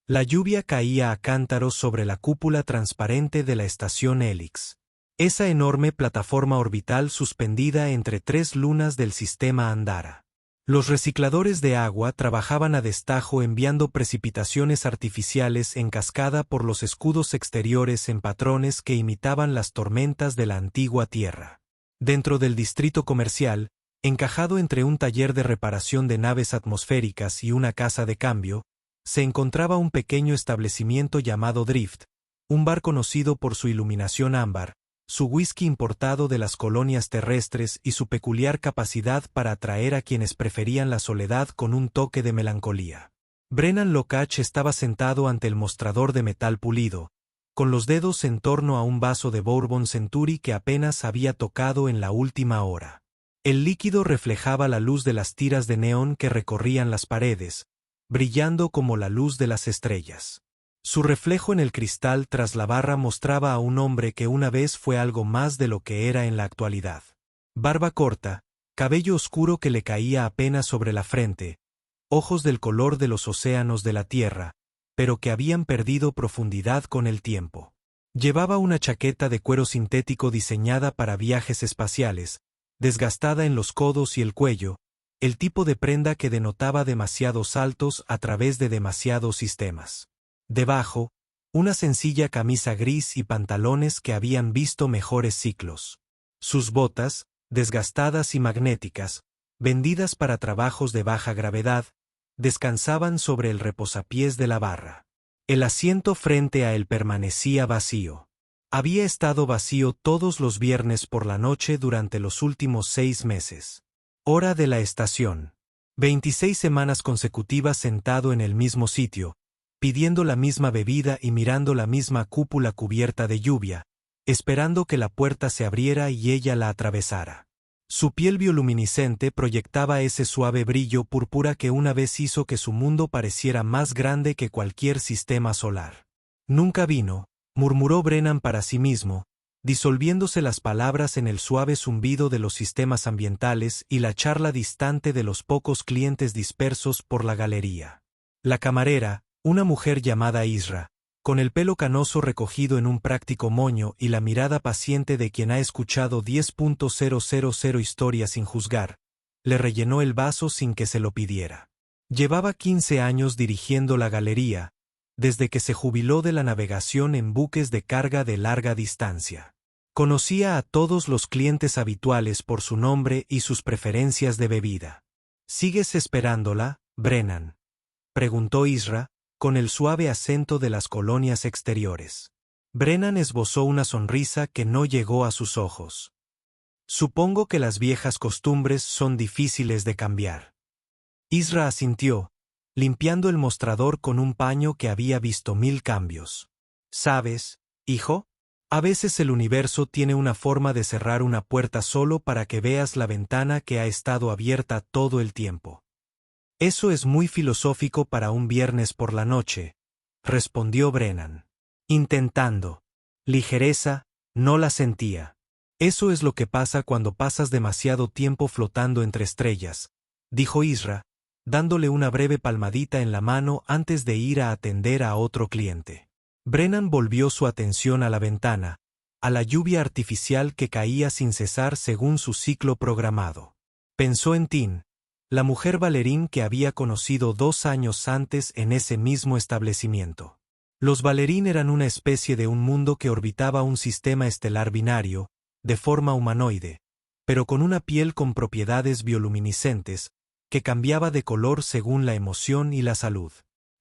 La lluvia caía a cántaros sobre la cúpula transparente de la estación Helix. Esa enorme plataforma orbital suspendida entre tres lunas del sistema Andara. Los recicladores de agua trabajaban a destajo enviando precipitaciones artificiales en cascada por los escudos exteriores en patrones que imitaban las tormentas de la antigua Tierra. Dentro del distrito comercial, encajado entre un taller de reparación de naves atmosféricas y una casa de cambio, se encontraba un pequeño establecimiento llamado Drift, un bar conocido por su iluminación ámbar, su whisky importado de las colonias terrestres y su peculiar capacidad para atraer a quienes preferían la soledad con un toque de melancolía. Brennan Lokach estaba sentado ante el mostrador de metal pulido, con los dedos en torno a un vaso de Bourbon Century que apenas había tocado en la última hora. El líquido reflejaba la luz de las tiras de neón que recorrían las paredes, brillando como la luz de las estrellas. Su reflejo en el cristal tras la barra mostraba a un hombre que una vez fue algo más de lo que era en la actualidad. Barba corta, cabello oscuro que le caía apenas sobre la frente, ojos del color de los océanos de la tierra, pero que habían perdido profundidad con el tiempo. Llevaba una chaqueta de cuero sintético diseñada para viajes espaciales, desgastada en los codos y el cuello, el tipo de prenda que denotaba demasiados saltos a través de demasiados sistemas. Debajo, una sencilla camisa gris y pantalones que habían visto mejores ciclos. Sus botas, desgastadas y magnéticas, vendidas para trabajos de baja gravedad, descansaban sobre el reposapiés de la barra. El asiento frente a él permanecía vacío. Había estado vacío todos los viernes por la noche durante los últimos 6 meses. Hora de la estación. 26 semanas consecutivas sentado en el mismo sitio, pidiendo la misma bebida y mirando la misma cúpula cubierta de lluvia, esperando que la puerta se abriera y ella la atravesara. Su piel bioluminiscente proyectaba ese suave brillo púrpura que una vez hizo que su mundo pareciera más grande que cualquier sistema solar. Nunca vino, murmuró Brennan para sí mismo, disolviéndose las palabras en el suave zumbido de los sistemas ambientales y la charla distante de los pocos clientes dispersos por la galería. La camarera, una mujer llamada Isra, con el pelo canoso recogido en un práctico moño y la mirada paciente de quien ha escuchado 10.000 historias sin juzgar, le rellenó el vaso sin que se lo pidiera. Llevaba 15 años dirigiendo la galería, desde que se jubiló de la navegación en buques de carga de larga distancia. Conocía a todos los clientes habituales por su nombre y sus preferencias de bebida. ¿Sigues esperándola, Brennan?, preguntó Isra, con el suave acento de las colonias exteriores. Brennan esbozó una sonrisa que no llegó a sus ojos. Supongo que las viejas costumbres son difíciles de cambiar. Isra asintió, limpiando el mostrador con un paño que había visto 1000 cambios. ¿Sabes, hijo? A veces el universo tiene una forma de cerrar una puerta solo para que veas la ventana que ha estado abierta todo el tiempo. Eso es muy filosófico para un viernes por la noche, respondió Brennan. Intentando. Ligereza, no la sentía. Eso es lo que pasa cuando pasas demasiado tiempo flotando entre estrellas, dijo Isra, dándole una breve palmadita en la mano antes de ir a atender a otro cliente. Brennan volvió su atención a la ventana, a la lluvia artificial que caía sin cesar según su ciclo programado. Pensó en Tin, la mujer bailarín que había conocido 2 años antes en ese mismo establecimiento. Los bailarín eran una especie de un mundo que orbitaba un sistema estelar binario, de forma humanoide, pero con una piel con propiedades bioluminiscentes, que cambiaba de color según la emoción y la salud.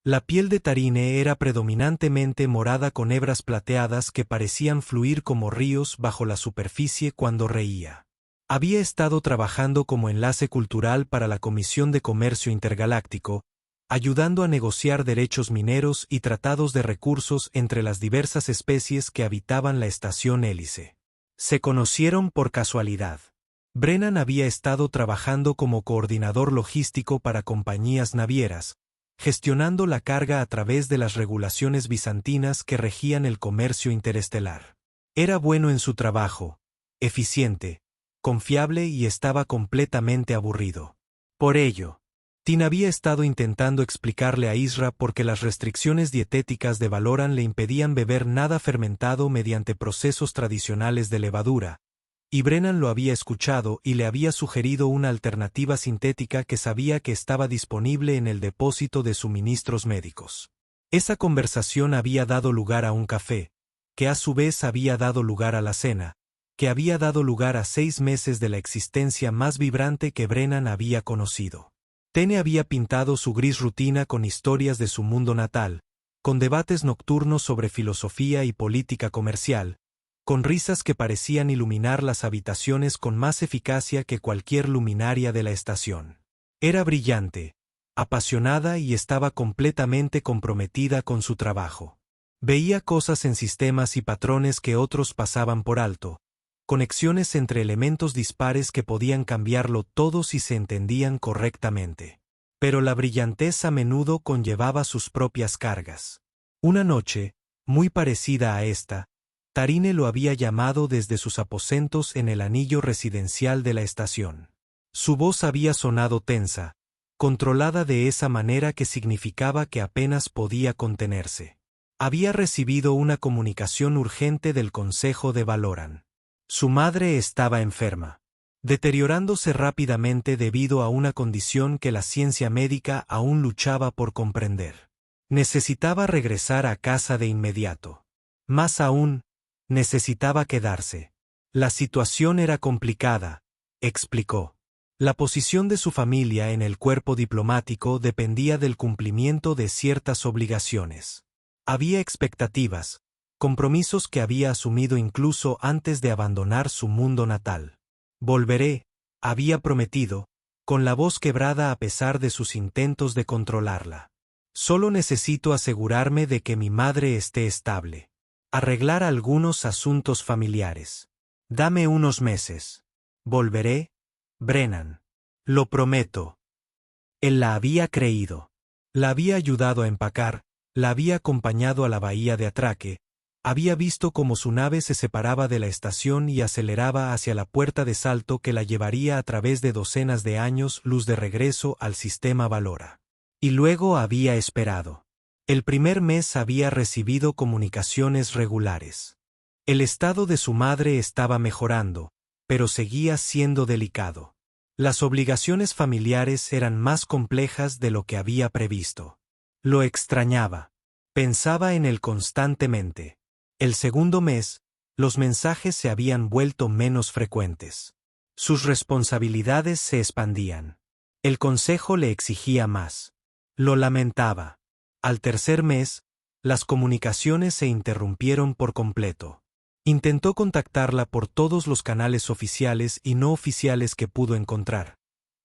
La piel de Tarine era predominantemente morada con hebras plateadas que parecían fluir como ríos bajo la superficie cuando reía. Había estado trabajando como enlace cultural para la Comisión de Comercio Intergaláctico, ayudando a negociar derechos mineros y tratados de recursos entre las diversas especies que habitaban la estación Hélice. Se conocieron por casualidad. Brennan había estado trabajando como coordinador logístico para compañías navieras, gestionando la carga a través de las regulaciones bizantinas que regían el comercio interestelar. Era bueno en su trabajo, eficiente, confiable y estaba completamente aburrido. Por ello, Tin había estado intentando explicarle a Isra por qué las restricciones dietéticas de Valoran le impedían beber nada fermentado mediante procesos tradicionales de levadura, y Brennan lo había escuchado y le había sugerido una alternativa sintética que sabía que estaba disponible en el depósito de suministros médicos. Esa conversación había dado lugar a un café, que a su vez había dado lugar a la cena, que había dado lugar a 6 meses de la existencia más vibrante que Brennan había conocido. Tene había pintado su gris rutina con historias de su mundo natal, con debates nocturnos sobre filosofía y política comercial, con risas que parecían iluminar las habitaciones con más eficacia que cualquier luminaria de la estación. Era brillante, apasionada y estaba completamente comprometida con su trabajo. Veía cosas en sistemas y patrones que otros pasaban por alto, conexiones entre elementos dispares que podían cambiarlo todo si se entendían correctamente. Pero la brillantez a menudo conllevaba sus propias cargas. Una noche, muy parecida a esta, Tarine lo había llamado desde sus aposentos en el anillo residencial de la estación. Su voz había sonado tensa, controlada de esa manera que significaba que apenas podía contenerse. Había recibido una comunicación urgente del Consejo de Valoran. Su madre estaba enferma, deteriorándose rápidamente debido a una condición que la ciencia médica aún luchaba por comprender. Necesitaba regresar a casa de inmediato. Más aún, necesitaba quedarse. La situación era complicada, explicó. La posición de su familia en el cuerpo diplomático dependía del cumplimiento de ciertas obligaciones. Había expectativas, compromisos que había asumido incluso antes de abandonar su mundo natal. Volveré, había prometido, con la voz quebrada a pesar de sus intentos de controlarla. Solo necesito asegurarme de que mi madre esté estable. Arreglar algunos asuntos familiares. Dame unos meses. Volveré, Brennan. Lo prometo. Él la había creído. La había ayudado a empacar, la había acompañado a la bahía de atraque, había visto cómo su nave se separaba de la estación y aceleraba hacia la puerta de salto que la llevaría a través de docenas de años luz de regreso al sistema Valora. Y luego había esperado. El primer mes había recibido comunicaciones regulares. El estado de su madre estaba mejorando, pero seguía siendo delicado. Las obligaciones familiares eran más complejas de lo que había previsto. Lo extrañaba. Pensaba en él constantemente. El segundo mes, los mensajes se habían vuelto menos frecuentes. Sus responsabilidades se expandían. El consejo le exigía más. Lo lamentaba. Al tercer mes, las comunicaciones se interrumpieron por completo. Intentó contactarla por todos los canales oficiales y no oficiales que pudo encontrar,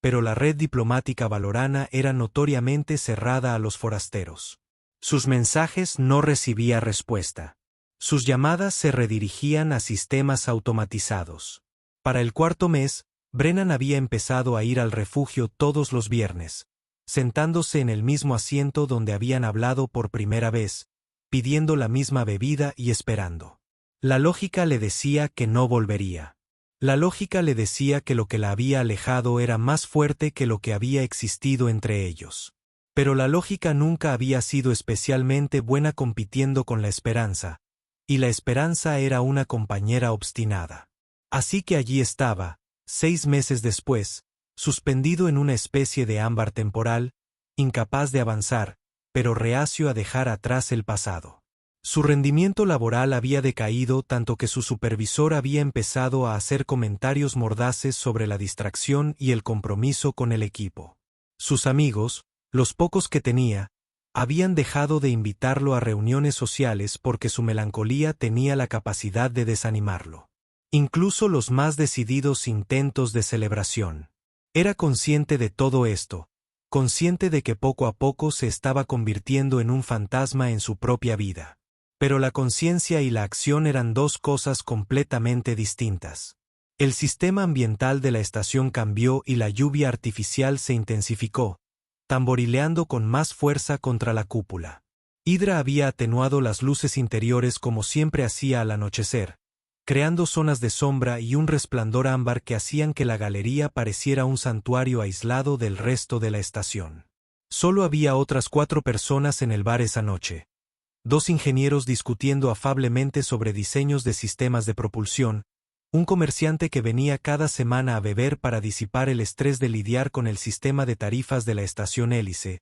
pero la red diplomática valorana era notoriamente cerrada a los forasteros. Sus mensajes no recibía respuesta. Sus llamadas se redirigían a sistemas automatizados. Para el cuarto mes, Brennan había empezado a ir al refugio todos los viernes, sentándose en el mismo asiento donde habían hablado por primera vez, pidiendo la misma bebida y esperando. La lógica le decía que no volvería. La lógica le decía que lo que la había alejado era más fuerte que lo que había existido entre ellos. Pero la lógica nunca había sido especialmente buena compitiendo con la esperanza, y la esperanza era una compañera obstinada. Así que allí estaba, 6 meses después, suspendido en una especie de ámbar temporal, incapaz de avanzar, pero reacio a dejar atrás el pasado. Su rendimiento laboral había decaído tanto que su supervisor había empezado a hacer comentarios mordaces sobre la distracción y el compromiso con el equipo. Sus amigos, los pocos que tenía, habían dejado de invitarlo a reuniones sociales porque su melancolía tenía la capacidad de desanimarlo. Incluso los más decididos intentos de celebración. Era consciente de todo esto, consciente de que poco a poco se estaba convirtiendo en un fantasma en su propia vida. Pero la conciencia y la acción eran dos cosas completamente distintas. El sistema ambiental de la estación cambió y la lluvia artificial se intensificó, tamborileando con más fuerza contra la cúpula. Hydra había atenuado las luces interiores como siempre hacía al anochecer, creando zonas de sombra y un resplandor ámbar que hacían que la galería pareciera un santuario aislado del resto de la estación. Solo había otras 4 personas en el bar esa noche. 2 ingenieros discutiendo afablemente sobre diseños de sistemas de propulsión, un comerciante que venía cada semana a beber para disipar el estrés de lidiar con el sistema de tarifas de la estación hélice,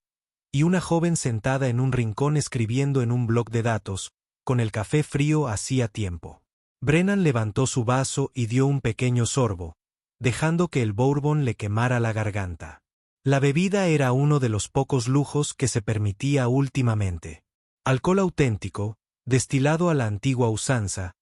y una joven sentada en un rincón escribiendo en un bloc de datos, con el café frío hacía tiempo. Brennan levantó su vaso y dio un pequeño sorbo, dejando que el bourbon le quemara la garganta. La bebida era uno de los pocos lujos que se permitía últimamente. Alcohol auténtico, destilado a la antigua usanza,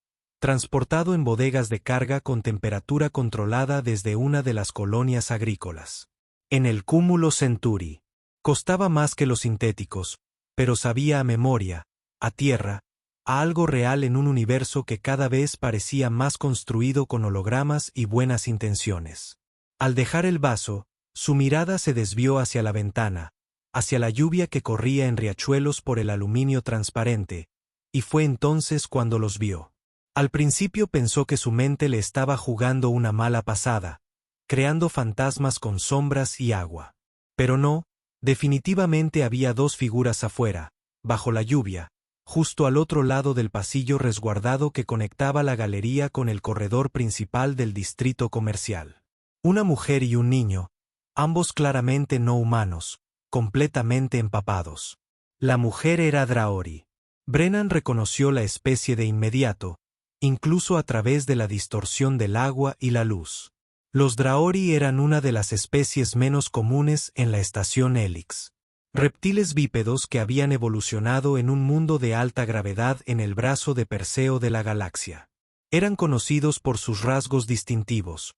transportado en bodegas de carga con temperatura controlada desde una de las colonias agrícolas. En el cúmulo Centuri. Costaba más que los sintéticos, pero sabía a memoria, a tierra, a algo real en un universo que cada vez parecía más construido con hologramas y buenas intenciones. Al dejar el vaso, su mirada se desvió hacia la ventana, hacia la lluvia que corría en riachuelos por el aluminio transparente, y fue entonces cuando los vio. Al principio pensó que su mente le estaba jugando una mala pasada, creando fantasmas con sombras y agua. Pero no, definitivamente había 2 figuras afuera, bajo la lluvia, justo al otro lado del pasillo resguardado que conectaba la galería con el corredor principal del distrito comercial. Una mujer y un niño, ambos claramente no humanos, completamente empapados. La mujer era Draori. Brennan reconoció la especie de inmediato, incluso a través de la distorsión del agua y la luz. Los Draori eran una de las especies menos comunes en la estación Helix. Reptiles bípedos que habían evolucionado en un mundo de alta gravedad en el brazo de Perseo de la galaxia. Eran conocidos por sus rasgos distintivos: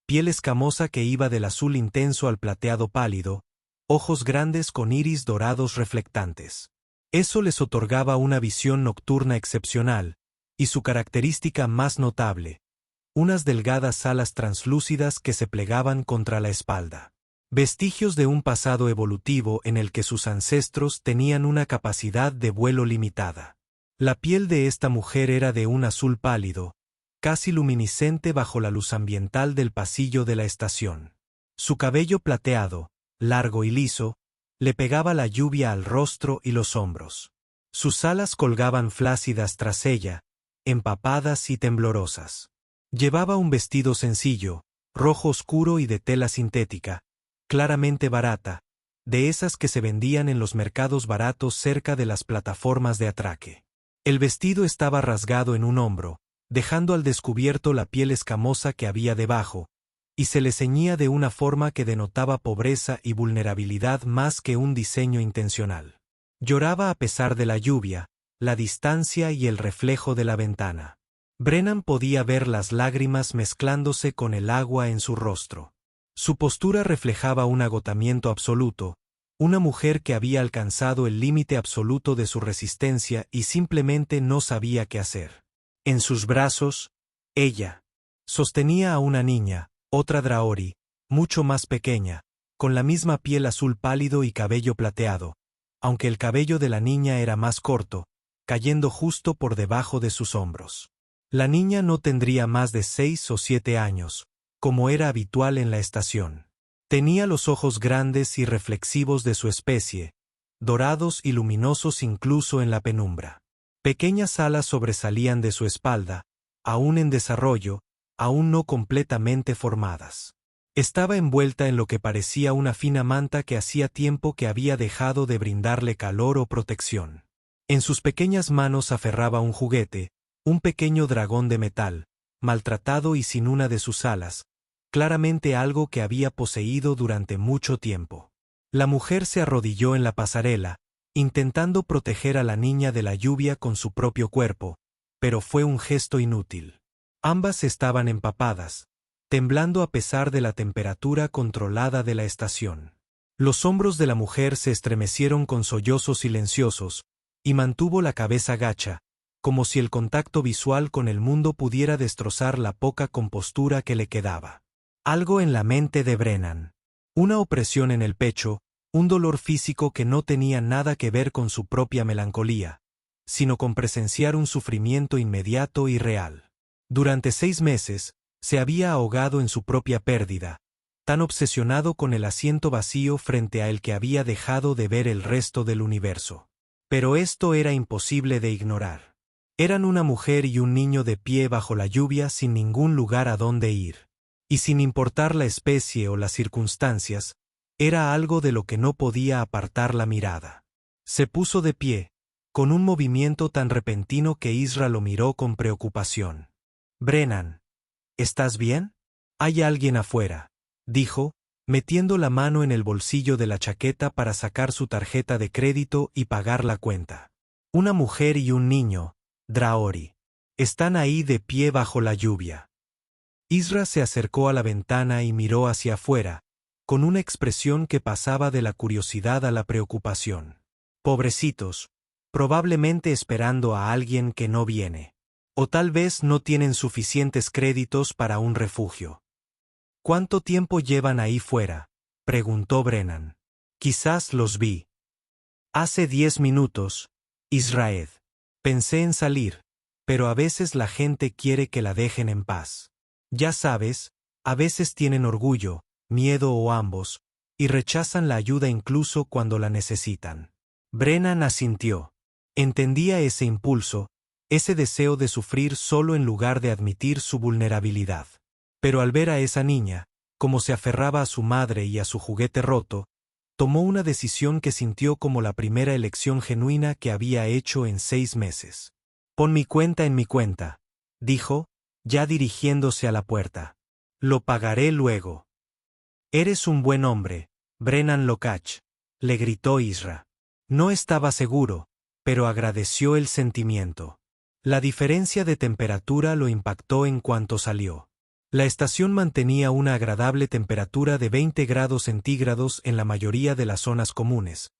piel escamosa que iba del azul intenso al plateado pálido, ojos grandes con iris dorados reflectantes. Eso les otorgaba una visión nocturna excepcional, y su característica más notable: unas delgadas alas translúcidas que se plegaban contra la espalda. Vestigios de un pasado evolutivo en el que sus ancestros tenían una capacidad de vuelo limitada. La piel de esta mujer era de un azul pálido, casi luminiscente bajo la luz ambiental del pasillo de la estación. Su cabello plateado, largo y liso, le pegaba la lluvia al rostro y los hombros. Sus alas colgaban flácidas tras ella, empapadas y temblorosas. Llevaba un vestido sencillo, rojo oscuro y de tela sintética, claramente barata, de esas que se vendían en los mercados baratos cerca de las plataformas de atraque. El vestido estaba rasgado en un hombro, dejando al descubierto la piel escamosa que había debajo, y se le ceñía de una forma que denotaba pobreza y vulnerabilidad más que un diseño intencional. Lloraba a pesar de la lluvia, la distancia y el reflejo de la ventana. Brennan podía ver las lágrimas mezclándose con el agua en su rostro. Su postura reflejaba un agotamiento absoluto, una mujer que había alcanzado el límite absoluto de su resistencia y simplemente no sabía qué hacer. En sus brazos, ella sostenía a una niña, otra Draori, mucho más pequeña, con la misma piel azul pálido y cabello plateado, aunque el cabello de la niña era más corto, cayendo justo por debajo de sus hombros. La niña no tendría más de 6 o 7 años, como era habitual en la estación. Tenía los ojos grandes y reflexivos de su especie, dorados y luminosos incluso en la penumbra. Pequeñas alas sobresalían de su espalda, aún en desarrollo, aún no completamente formadas. Estaba envuelta en lo que parecía una fina manta que hacía tiempo que había dejado de brindarle calor o protección. En sus pequeñas manos aferraba un juguete, un pequeño dragón de metal, maltratado y sin una de sus alas, claramente algo que había poseído durante mucho tiempo. La mujer se arrodilló en la pasarela, intentando proteger a la niña de la lluvia con su propio cuerpo, pero fue un gesto inútil. Ambas estaban empapadas, temblando a pesar de la temperatura controlada de la estación. Los hombros de la mujer se estremecieron con sollozos silenciosos, y mantuvo la cabeza gacha, como si el contacto visual con el mundo pudiera destrozar la poca compostura que le quedaba. Algo en la mente de Brennan. Una opresión en el pecho, un dolor físico que no tenía nada que ver con su propia melancolía, sino con presenciar un sufrimiento inmediato y real. Durante 6 meses, se había ahogado en su propia pérdida, tan obsesionado con el asiento vacío frente a el que había dejado de ver el resto del universo. Pero esto era imposible de ignorar. Eran una mujer y un niño de pie bajo la lluvia sin ningún lugar a donde ir. Y sin importar la especie o las circunstancias, era algo de lo que no podía apartar la mirada. Se puso de pie, con un movimiento tan repentino que Isra lo miró con preocupación. «Brennan, ¿estás bien? Hay alguien afuera», dijo, metiendo la mano en el bolsillo de la chaqueta para sacar su tarjeta de crédito y pagar la cuenta. «Una mujer y un niño, Draori. Están ahí de pie bajo la lluvia». Isra se acercó a la ventana y miró hacia afuera, con una expresión que pasaba de la curiosidad a la preocupación. «Pobrecitos, probablemente esperando a alguien que no viene. O tal vez no tienen suficientes créditos para un refugio». «¿Cuánto tiempo llevan ahí fuera?», preguntó Brennan. «Quizás los vi». «Hace 10 minutos, Israel. Pensé en salir, pero a veces la gente quiere que la dejen en paz. Ya sabes, a veces tienen orgullo, miedo o ambos, y rechazan la ayuda incluso cuando la necesitan». Brennan asintió. Entendía ese impulso, ese deseo de sufrir solo en lugar de admitir su vulnerabilidad. Pero al ver a esa niña, como se aferraba a su madre y a su juguete roto, tomó una decisión que sintió como la primera elección genuina que había hecho en 6 meses. «Pon mi cuenta en mi cuenta», dijo, ya dirigiéndose a la puerta. «Lo pagaré luego». «Eres un buen hombre, Brennan Lokach», le gritó Isra. No estaba seguro, pero agradeció el sentimiento. La diferencia de temperatura lo impactó en cuanto salió. La estación mantenía una agradable temperatura de 20 grados centígrados en la mayoría de las zonas comunes,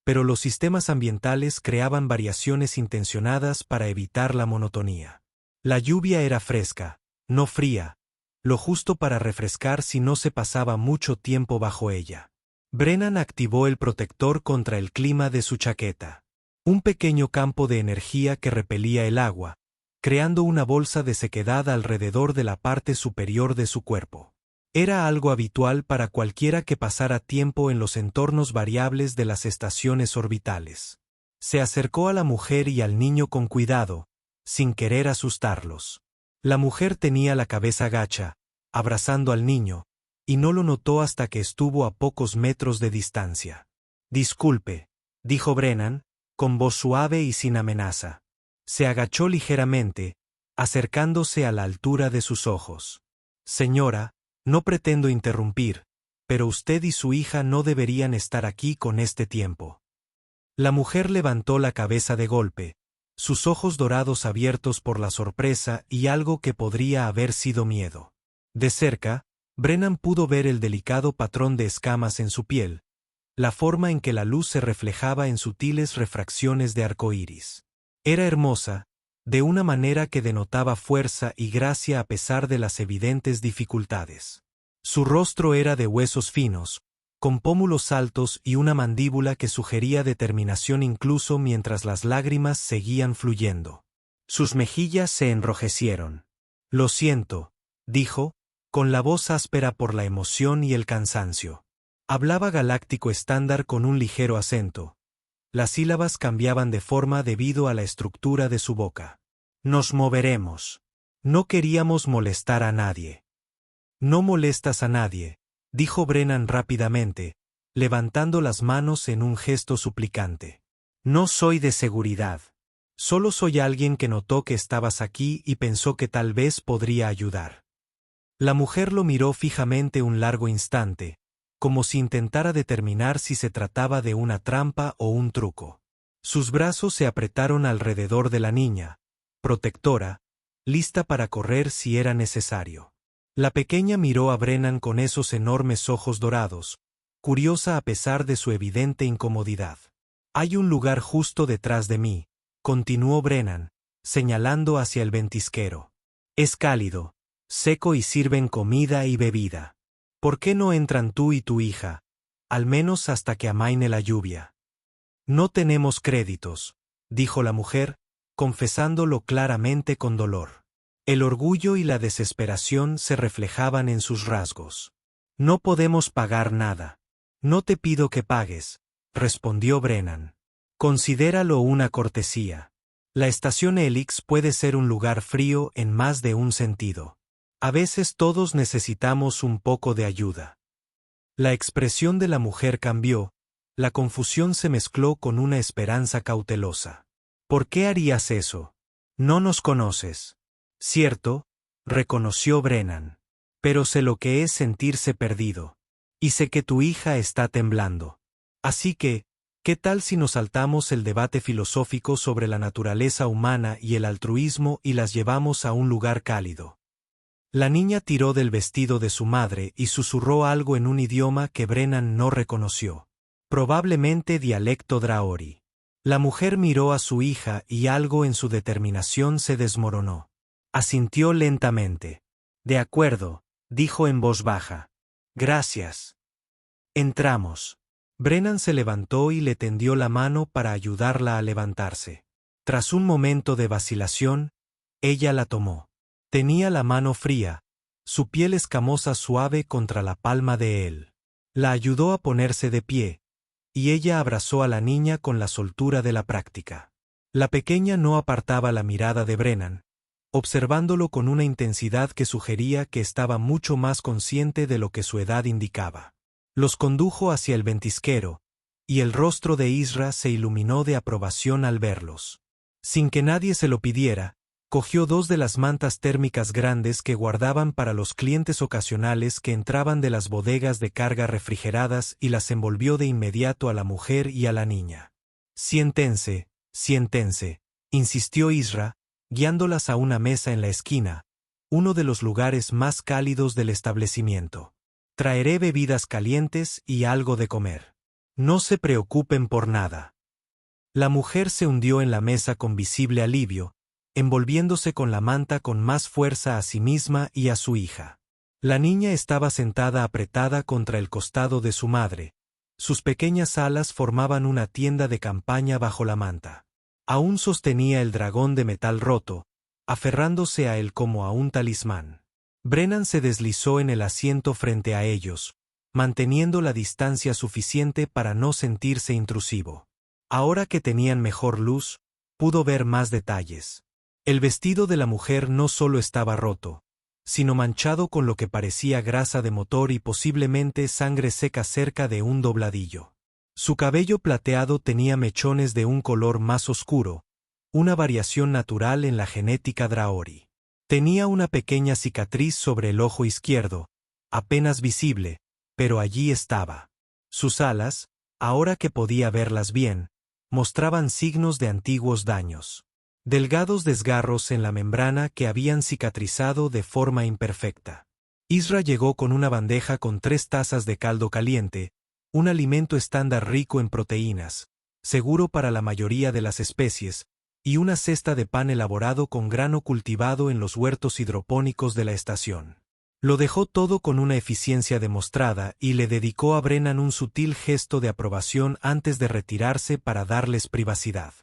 pero los sistemas ambientales creaban variaciones intencionadas para evitar la monotonía. La lluvia era fresca, no fría, lo justo para refrescar si no se pasaba mucho tiempo bajo ella. Brennan activó el protector contra el clima de su chaqueta. Un pequeño campo de energía que repelía el agua, creando una bolsa de sequedad alrededor de la parte superior de su cuerpo. Era algo habitual para cualquiera que pasara tiempo en los entornos variables de las estaciones orbitales. Se acercó a la mujer y al niño con cuidado, sin querer asustarlos. La mujer tenía la cabeza gacha, abrazando al niño, y no lo notó hasta que estuvo a pocos metros de distancia. «Disculpe», dijo Brennan, con voz suave y sin amenaza. Se agachó ligeramente, acercándose a la altura de sus ojos. «Señora, no pretendo interrumpir, pero usted y su hija no deberían estar aquí con este tiempo». La mujer levantó la cabeza de golpe, sus ojos dorados abiertos por la sorpresa y algo que podría haber sido miedo. De cerca, Brennan pudo ver el delicado patrón de escamas en su piel, la forma en que la luz se reflejaba en sutiles refracciones de arcoíris. Era hermosa, de una manera que denotaba fuerza y gracia a pesar de las evidentes dificultades. Su rostro era de huesos finos, con pómulos altos y una mandíbula que sugería determinación incluso mientras las lágrimas seguían fluyendo. Sus mejillas se enrojecieron. «Lo siento», dijo, con la voz áspera por la emoción y el cansancio. Hablaba galáctico estándar con un ligero acento. Las sílabas cambiaban de forma debido a la estructura de su boca. «Nos moveremos. No queríamos molestar a nadie». «No molestas a nadie», dijo Brennan rápidamente, levantando las manos en un gesto suplicante. «No soy de seguridad. Solo soy alguien que notó que estabas aquí y pensó que tal vez podría ayudar». La mujer lo miró fijamente un largo instante, como si intentara determinar si se trataba de una trampa o un truco. Sus brazos se apretaron alrededor de la niña, protectora, lista para correr si era necesario. La pequeña miró a Brennan con esos enormes ojos dorados, curiosa a pesar de su evidente incomodidad. «Hay un lugar justo detrás de mí», continuó Brennan, señalando hacia el ventisquero. «Es cálido, seco y sirven comida y bebida. ¿Por qué no entran tú y tu hija, al menos hasta que amaine la lluvia?» «No tenemos créditos», dijo la mujer, confesándolo claramente con dolor. El orgullo y la desesperación se reflejaban en sus rasgos. No podemos pagar nada. No te pido que pagues, respondió Brennan. Considéralo una cortesía. La estación Helix puede ser un lugar frío en más de un sentido. A veces todos necesitamos un poco de ayuda. La expresión de la mujer cambió, la confusión se mezcló con una esperanza cautelosa. ¿Por qué harías eso? No nos conoces. Cierto, reconoció Brennan. Pero sé lo que es sentirse perdido. Y sé que tu hija está temblando. Así que, ¿qué tal si nos saltamos el debate filosófico sobre la naturaleza humana y el altruismo y las llevamos a un lugar cálido? La niña tiró del vestido de su madre y susurró algo en un idioma que Brennan no reconoció. Probablemente dialecto Draori. La mujer miró a su hija y algo en su determinación se desmoronó. Asintió lentamente. De acuerdo, dijo en voz baja. Gracias. Entramos. Brennan se levantó y le tendió la mano para ayudarla a levantarse. Tras un momento de vacilación, ella la tomó. Tenía la mano fría, su piel escamosa suave contra la palma de él. La ayudó a ponerse de pie, y ella abrazó a la niña con la soltura de la práctica. La pequeña no apartaba la mirada de Brennan, observándolo con una intensidad que sugería que estaba mucho más consciente de lo que su edad indicaba. Los condujo hacia el ventisquero, y el rostro de Isra se iluminó de aprobación al verlos. Sin que nadie se lo pidiera, cogió dos de las mantas térmicas grandes que guardaban para los clientes ocasionales que entraban de las bodegas de carga refrigeradas y las envolvió de inmediato a la mujer y a la niña. Siéntense, siéntense, insistió Isra, guiándolas a una mesa en la esquina, uno de los lugares más cálidos del establecimiento. Traeré bebidas calientes y algo de comer. No se preocupen por nada. La mujer se hundió en la mesa con visible alivio, envolviéndose con la manta con más fuerza a sí misma y a su hija. La niña estaba sentada apretada contra el costado de su madre. Sus pequeñas alas formaban una tienda de campaña bajo la manta. Aún sostenía el dragón de metal roto, aferrándose a él como a un talismán. Brennan se deslizó en el asiento frente a ellos, manteniendo la distancia suficiente para no sentirse intrusivo. Ahora que tenían mejor luz, pudo ver más detalles. El vestido de la mujer no solo estaba roto, sino manchado con lo que parecía grasa de motor y posiblemente sangre seca cerca de un dobladillo. Su cabello plateado tenía mechones de un color más oscuro, una variación natural en la genética Draori. Tenía una pequeña cicatriz sobre el ojo izquierdo, apenas visible, pero allí estaba. Sus alas, ahora que podía verlas bien, mostraban signos de antiguos daños. Delgados desgarros en la membrana que habían cicatrizado de forma imperfecta. Isra llegó con una bandeja con 3 tazas de caldo caliente, un alimento estándar rico en proteínas, seguro para la mayoría de las especies, y una cesta de pan elaborado con grano cultivado en los huertos hidropónicos de la estación. Lo dejó todo con una eficiencia demostrada y le dedicó a Brennan un sutil gesto de aprobación antes de retirarse para darles privacidad.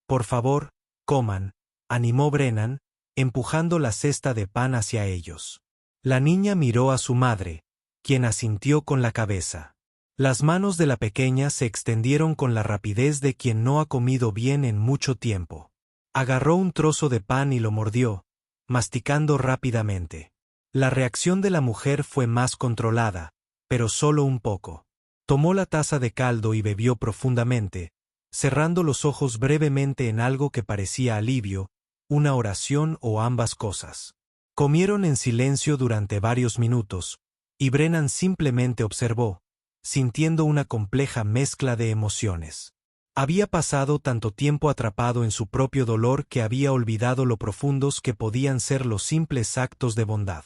Por favor, coman, animó Brennan, empujando la cesta de pan hacia ellos. La niña miró a su madre, quien asintió con la cabeza. Las manos de la pequeña se extendieron con la rapidez de quien no ha comido bien en mucho tiempo. Agarró un trozo de pan y lo mordió, masticando rápidamente. La reacción de la mujer fue más controlada, pero solo un poco. Tomó la taza de caldo y bebió profundamente, cerrando los ojos brevemente en algo que parecía alivio, una oración o ambas cosas. Comieron en silencio durante varios minutos, y Brennan simplemente observó, sintiendo una compleja mezcla de emociones. Había pasado tanto tiempo atrapado en su propio dolor que había olvidado lo profundos que podían ser los simples actos de bondad.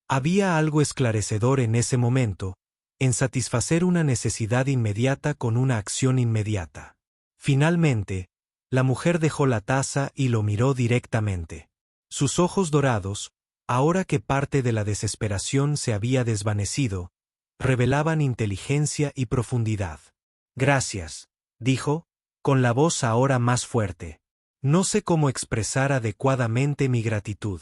Había algo esclarecedor en ese momento, en satisfacer una necesidad inmediata con una acción inmediata. Finalmente, la mujer dejó la taza y lo miró directamente. Sus ojos dorados, ahora que parte de la desesperación se había desvanecido, revelaban inteligencia y profundidad. Gracias, dijo, con la voz ahora más fuerte. No sé cómo expresar adecuadamente mi gratitud.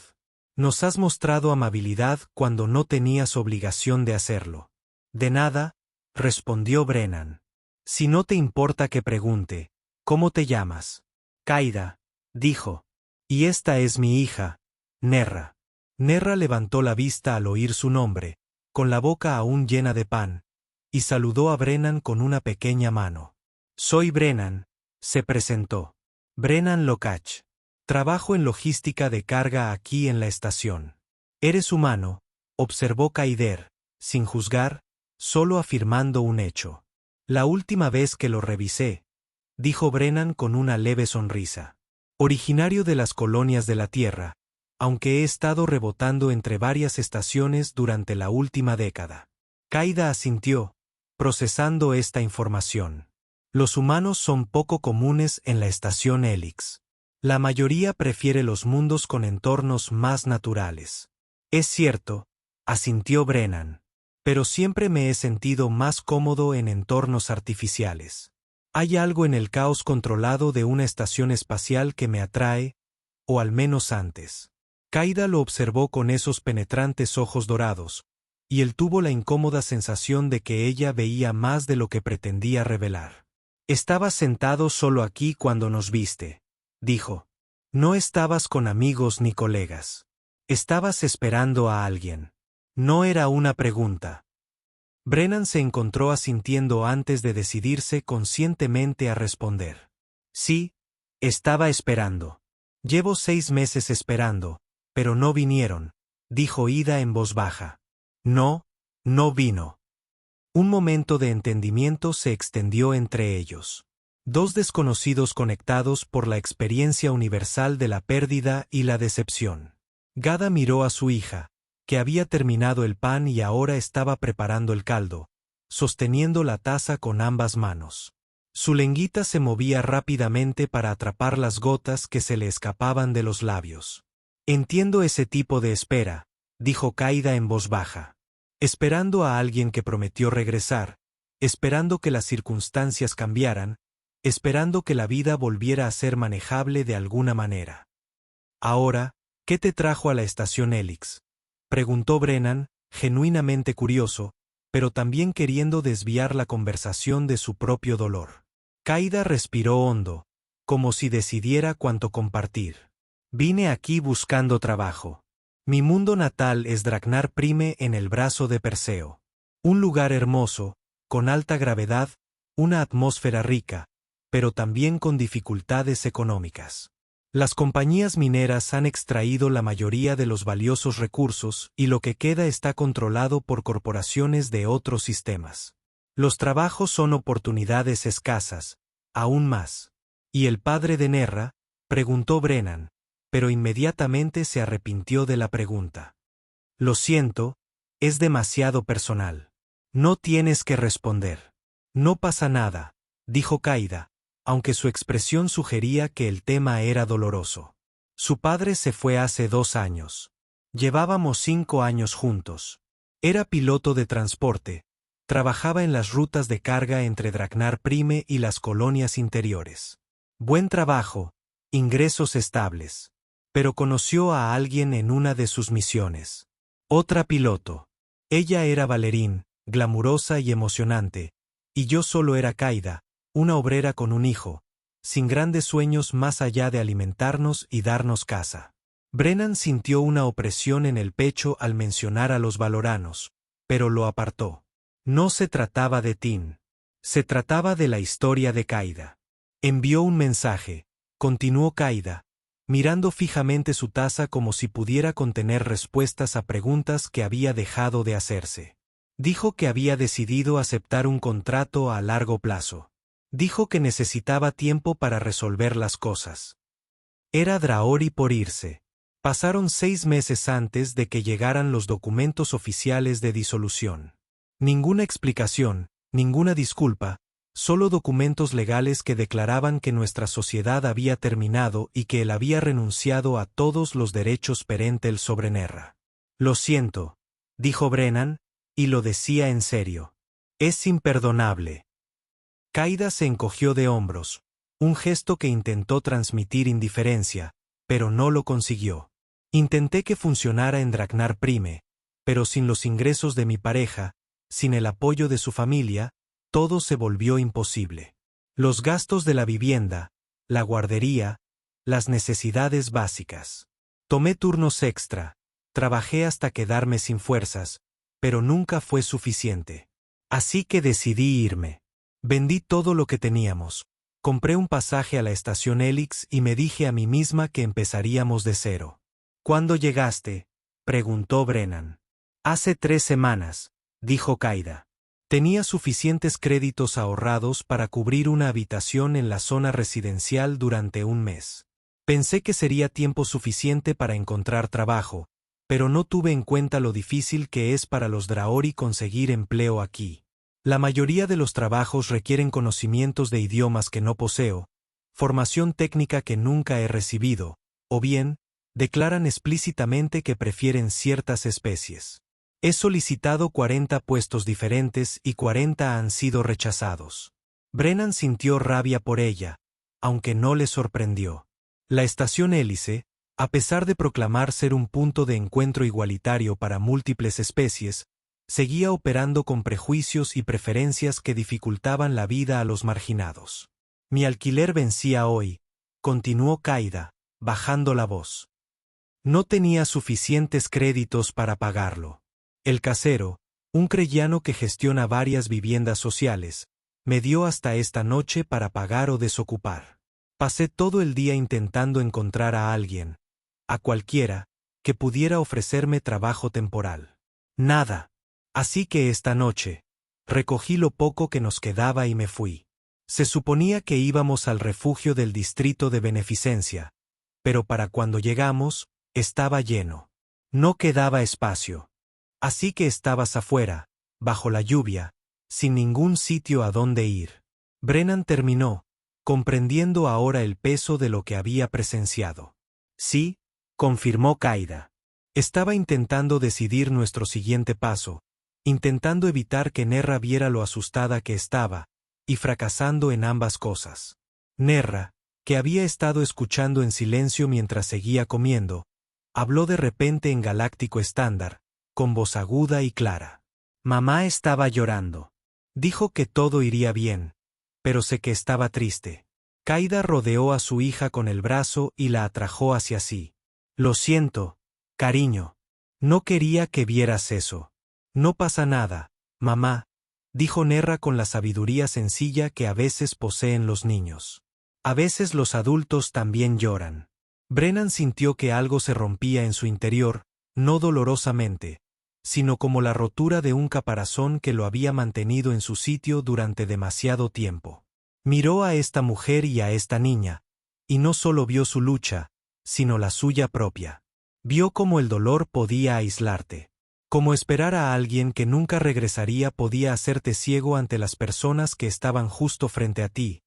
Nos has mostrado amabilidad cuando no tenías obligación de hacerlo. De nada, respondió Brennan. Si no te importa que pregunte, ¿cómo te llamas? Kaida, dijo. Y esta es mi hija, Nerra. Nerra levantó la vista al oír su nombre, con la boca aún llena de pan, y saludó a Brennan con una pequeña mano. Soy Brennan, se presentó. Brennan Lokach. Trabajo en logística de carga aquí en la estación. ¿Eres humano?, observó Kaider, sin juzgar, solo afirmando un hecho. La última vez que lo revisé, dijo Brennan con una leve sonrisa. Originario de las colonias de la Tierra, aunque he estado rebotando entre varias estaciones durante la última década. Kaida asintió, procesando esta información. Los humanos son poco comunes en la estación Helix. La mayoría prefiere los mundos con entornos más naturales. Es cierto, asintió Brennan. Pero siempre me he sentido más cómodo en entornos artificiales. Hay algo en el caos controlado de una estación espacial que me atrae, o al menos antes. Kaida lo observó con esos penetrantes ojos dorados, y él tuvo la incómoda sensación de que ella veía más de lo que pretendía revelar. Estabas sentado solo aquí cuando nos viste, dijo. No estabas con amigos ni colegas. Estabas esperando a alguien. No era una pregunta. Brennan se encontró asintiendo antes de decidirse conscientemente a responder. Sí, estaba esperando. Llevo 6 meses esperando, pero no vinieron, dijo Ida en voz baja. No, no vino. Un momento de entendimiento se extendió entre ellos. Dos desconocidos conectados por la experiencia universal de la pérdida y la decepción. Gada miró a su hija, que había terminado el pan y ahora estaba preparando el caldo, sosteniendo la taza con ambas manos. Su lengüita se movía rápidamente para atrapar las gotas que se le escapaban de los labios. Entiendo ese tipo de espera, dijo Kaida en voz baja. Esperando a alguien que prometió regresar, esperando que las circunstancias cambiaran, esperando que la vida volviera a ser manejable de alguna manera. Ahora, ¿qué te trajo a la estación Helix?, preguntó Brennan, genuinamente curioso, pero también queriendo desviar la conversación de su propio dolor. Kaida respiró hondo, como si decidiera cuánto compartir. Vine aquí buscando trabajo. Mi mundo natal es Dracnar Prime en el brazo de Perseo. Un lugar hermoso, con alta gravedad, una atmósfera rica, pero también con dificultades económicas. Las compañías mineras han extraído la mayoría de los valiosos recursos y lo que queda está controlado por corporaciones de otros sistemas. Los trabajos son oportunidades escasas, aún más. ¿Y el padre de Nerra?, preguntó Brennan, pero inmediatamente se arrepintió de la pregunta. Lo siento, es demasiado personal. No tienes que responder. No pasa nada, dijo Kaida, aunque su expresión sugería que el tema era doloroso. Su padre se fue hace 2 años. Llevábamos 5 años juntos. Era piloto de transporte, trabajaba en las rutas de carga entre Dracnar Prime y las colonias interiores. Buen trabajo, ingresos estables. Pero conoció a alguien en una de sus misiones. Otra piloto. Ella era Valerín, glamurosa y emocionante, y yo solo era Kaida, una obrera con un hijo, sin grandes sueños más allá de alimentarnos y darnos casa. Brennan sintió una opresión en el pecho al mencionar a los valoranos, pero lo apartó. No se trataba de Tin. Se trataba de la historia de Kaida. Envió un mensaje, continuó Kaida, mirando fijamente su taza como si pudiera contener respuestas a preguntas que había dejado de hacerse. Dijo que había decidido aceptar un contrato a largo plazo. Dijo que necesitaba tiempo para resolver las cosas. Era Draori por irse. Pasaron 6 meses antes de que llegaran los documentos oficiales de disolución. Ninguna explicación, ninguna disculpa, solo documentos legales que declaraban que nuestra sociedad había terminado y que él había renunciado a todos los derechos perente sobre Nerra. Lo siento, dijo Brennan, y lo decía en serio. Es imperdonable. Kaida se encogió de hombros, un gesto que intentó transmitir indiferencia, pero no lo consiguió. Intenté que funcionara en Dragnar Prime, pero sin los ingresos de mi pareja, sin el apoyo de su familia, todo se volvió imposible. Los gastos de la vivienda, la guardería, las necesidades básicas. Tomé turnos extra, trabajé hasta quedarme sin fuerzas, pero nunca fue suficiente. Así que decidí irme. Vendí todo lo que teníamos. Compré un pasaje a la estación Helix y me dije a mí misma que empezaríamos de cero. ¿Cuándo llegaste?, preguntó Brennan. Hace 3 semanas, dijo Kaida. Tenía suficientes créditos ahorrados para cubrir una habitación en la zona residencial durante un mes. Pensé que sería tiempo suficiente para encontrar trabajo, pero no tuve en cuenta lo difícil que es para los Draori conseguir empleo aquí. La mayoría de los trabajos requieren conocimientos de idiomas que no poseo, formación técnica que nunca he recibido, o bien, declaran explícitamente que prefieren ciertas especies. He solicitado 40 puestos diferentes y 40 han sido rechazados. Brennan sintió rabia por ella, aunque no le sorprendió. La estación Hélice, a pesar de proclamar ser un punto de encuentro igualitario para múltiples especies, seguía operando con prejuicios y preferencias que dificultaban la vida a los marginados. Mi alquiler vencía hoy, continuó Kaida, bajando la voz. No tenía suficientes créditos para pagarlo. El casero, un creyano que gestiona varias viviendas sociales, me dio hasta esta noche para pagar o desocupar. Pasé todo el día intentando encontrar a alguien, a cualquiera, que pudiera ofrecerme trabajo temporal. Nada. Así que esta noche, recogí lo poco que nos quedaba y me fui. Se suponía que íbamos al refugio del distrito de beneficencia, pero para cuando llegamos, estaba lleno. No quedaba espacio. Así que estabas afuera, bajo la lluvia, sin ningún sitio a dónde ir. Brennan terminó, comprendiendo ahora el peso de lo que había presenciado. Sí, confirmó Kaida. Estaba intentando decidir nuestro siguiente paso, intentando evitar que Nerra viera lo asustada que estaba, y fracasando en ambas cosas. Nerra, que había estado escuchando en silencio mientras seguía comiendo, habló de repente en galáctico estándar, con voz aguda y clara. Mamá estaba llorando. Dijo que todo iría bien, pero sé que estaba triste. Kaida rodeó a su hija con el brazo y la atrajo hacia sí. Lo siento, cariño. No quería que vieras eso. No pasa nada, mamá, dijo Nerra con la sabiduría sencilla que a veces poseen los niños. A veces los adultos también lloran. Brennan sintió que algo se rompía en su interior, no dolorosamente, sino como la rotura de un caparazón que lo había mantenido en su sitio durante demasiado tiempo. Miró a esta mujer y a esta niña, y no solo vio su lucha, sino la suya propia. Vio cómo el dolor podía aislarte. Como esperar a alguien que nunca regresaría podía hacerte ciego ante las personas que estaban justo frente a ti,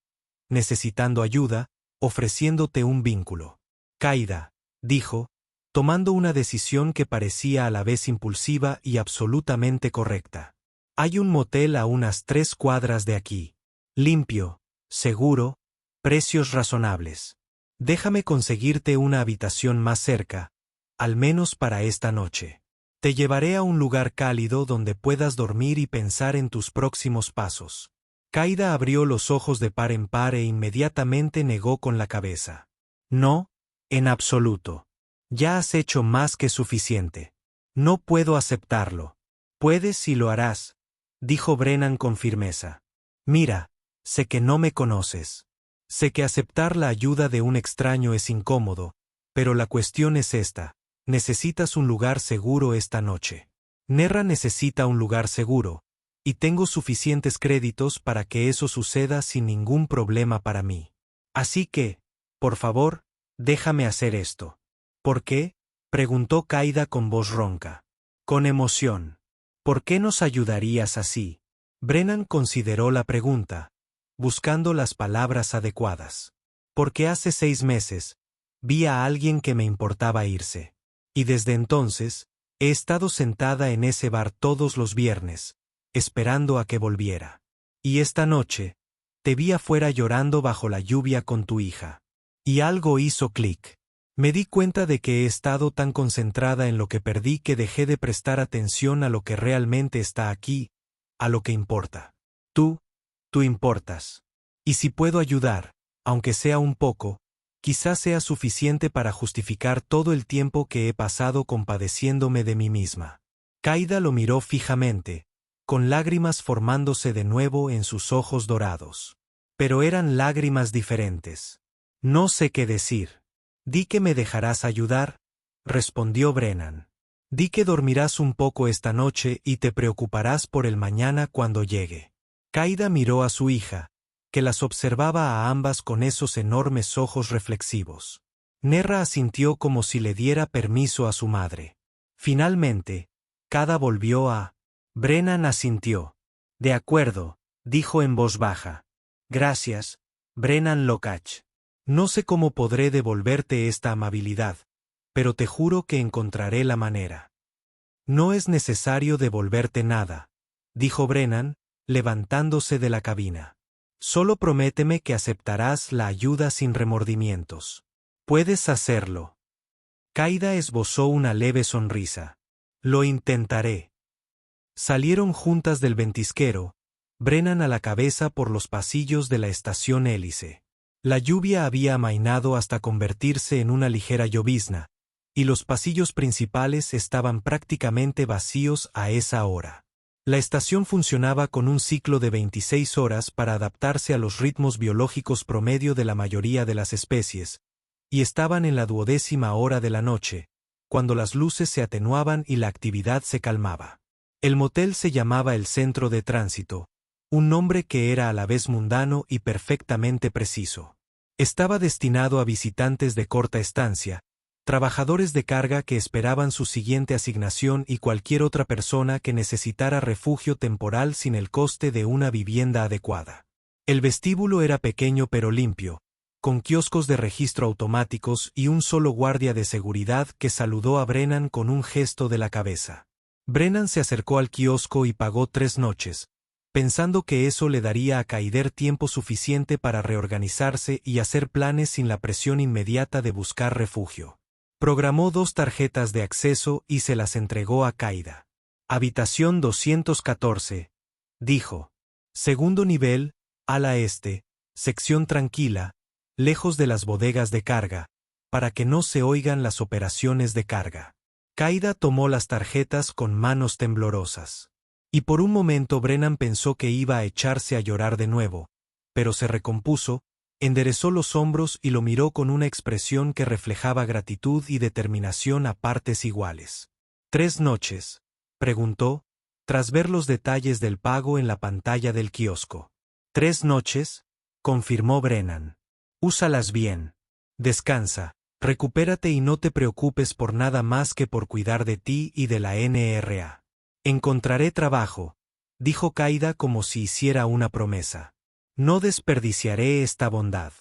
necesitando ayuda, ofreciéndote un vínculo. Kaida, dijo, tomando una decisión que parecía a la vez impulsiva y absolutamente correcta. Hay un motel a unas 3 cuadras de aquí. Limpio, seguro, precios razonables. Déjame conseguirte una habitación más cerca, al menos para esta noche. Te llevaré a un lugar cálido donde puedas dormir y pensar en tus próximos pasos. Kaida abrió los ojos de par en par e inmediatamente negó con la cabeza. No, en absoluto. Ya has hecho más que suficiente. No puedo aceptarlo. Puedes y lo harás, dijo Brennan con firmeza. Mira, sé que no me conoces. Sé que aceptar la ayuda de un extraño es incómodo, pero la cuestión es esta. Necesitas un lugar seguro esta noche. Nerra necesita un lugar seguro, y tengo suficientes créditos para que eso suceda sin ningún problema para mí. Así que, por favor, déjame hacer esto. ¿Por qué?, preguntó Kaida con voz ronca. Con emoción. ¿Por qué nos ayudarías así? Brennan consideró la pregunta, buscando las palabras adecuadas. Porque hace 6 meses, vi a alguien que me importaba irse. Y desde entonces, he estado sentada en ese bar todos los viernes, esperando a que volviera. Y esta noche, te vi afuera llorando bajo la lluvia con tu hija. Y algo hizo clic. Me di cuenta de que he estado tan concentrada en lo que perdí que dejé de prestar atención a lo que realmente está aquí, a lo que importa. Tú importas. Y si puedo ayudar, aunque sea un poco, quizás sea suficiente para justificar todo el tiempo que he pasado compadeciéndome de mí misma. Kaida lo miró fijamente, con lágrimas formándose de nuevo en sus ojos dorados. Pero eran lágrimas diferentes. No sé qué decir. Di que me dejarás ayudar, respondió Brennan. Di que dormirás un poco esta noche y te preocuparás por el mañana cuando llegue. Kaida miró a su hija, que las observaba a ambas con esos enormes ojos reflexivos. Nerra asintió como si le diera permiso a su madre. Finalmente, Kaida volvió a... Brennan asintió. De acuerdo, dijo en voz baja. Gracias, Brennan Locach. No sé cómo podré devolverte esta amabilidad, pero te juro que encontraré la manera. No es necesario devolverte nada, dijo Brennan, levantándose de la cabina. Solo prométeme que aceptarás la ayuda sin remordimientos. Puedes hacerlo. Kaida esbozó una leve sonrisa. Lo intentaré. Salieron juntas del ventisquero, Brennan a la cabeza por los pasillos de la estación hélice. La lluvia había amainado hasta convertirse en una ligera llovizna, y los pasillos principales estaban prácticamente vacíos a esa hora. La estación funcionaba con un ciclo de 26 horas para adaptarse a los ritmos biológicos promedio de la mayoría de las especies, y estaban en la 12ª hora de la noche, cuando las luces se atenuaban y la actividad se calmaba. El motel se llamaba el Centro de Tránsito, un nombre que era a la vez mundano y perfectamente preciso. Estaba destinado a visitantes de corta estancia, trabajadores de carga que esperaban su siguiente asignación y cualquier otra persona que necesitara refugio temporal sin el coste de una vivienda adecuada. El vestíbulo era pequeño pero limpio, con kioscos de registro automáticos y un solo guardia de seguridad que saludó a Brennan con un gesto de la cabeza. Brennan se acercó al kiosco y pagó 3 noches, pensando que eso le daría a Kaider tiempo suficiente para reorganizarse y hacer planes sin la presión inmediata de buscar refugio. Programó 2 tarjetas de acceso y se las entregó a Kaida. Habitación 214, dijo. Segundo nivel, ala este, sección tranquila, lejos de las bodegas de carga, para que no se oigan las operaciones de carga. Kaida tomó las tarjetas con manos temblorosas. Y por un momento Brennan pensó que iba a echarse a llorar de nuevo, pero se recompuso, enderezó los hombros y lo miró con una expresión que reflejaba gratitud y determinación a partes iguales. ¿3 noches? Preguntó, tras ver los detalles del pago en la pantalla del kiosco. 3 noches, confirmó Brennan. Úsalas bien. Descansa, recupérate y no te preocupes por nada más que por cuidar de ti y de la NRA. Encontraré trabajo, dijo Kaida como si hiciera una promesa. No desperdiciaré esta bondad.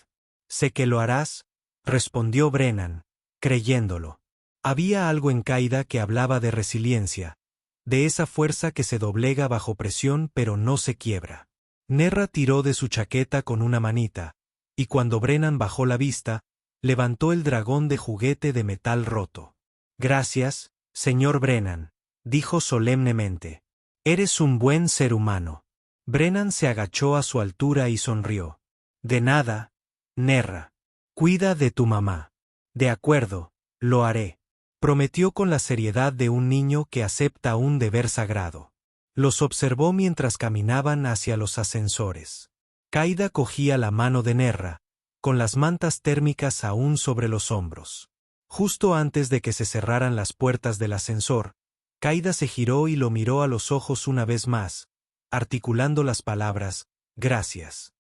Sé que lo harás, respondió Brennan, creyéndolo. Había algo en Kaida que hablaba de resiliencia, de esa fuerza que se doblega bajo presión pero no se quiebra. Nerra tiró de su chaqueta con una manita, y cuando Brennan bajó la vista, levantó el dragón de juguete de metal roto. Gracias, señor Brennan, dijo solemnemente. Eres un buen ser humano. Brennan se agachó a su altura y sonrió. De nada, Nerra. Cuida de tu mamá. De acuerdo, lo haré. Prometió con la seriedad de un niño que acepta un deber sagrado. Los observó mientras caminaban hacia los ascensores. Kaida cogía la mano de Nerra, con las mantas térmicas aún sobre los hombros. Justo antes de que se cerraran las puertas del ascensor, Kaida se giró y lo miró a los ojos una vez más, articulando las palabras, gracias.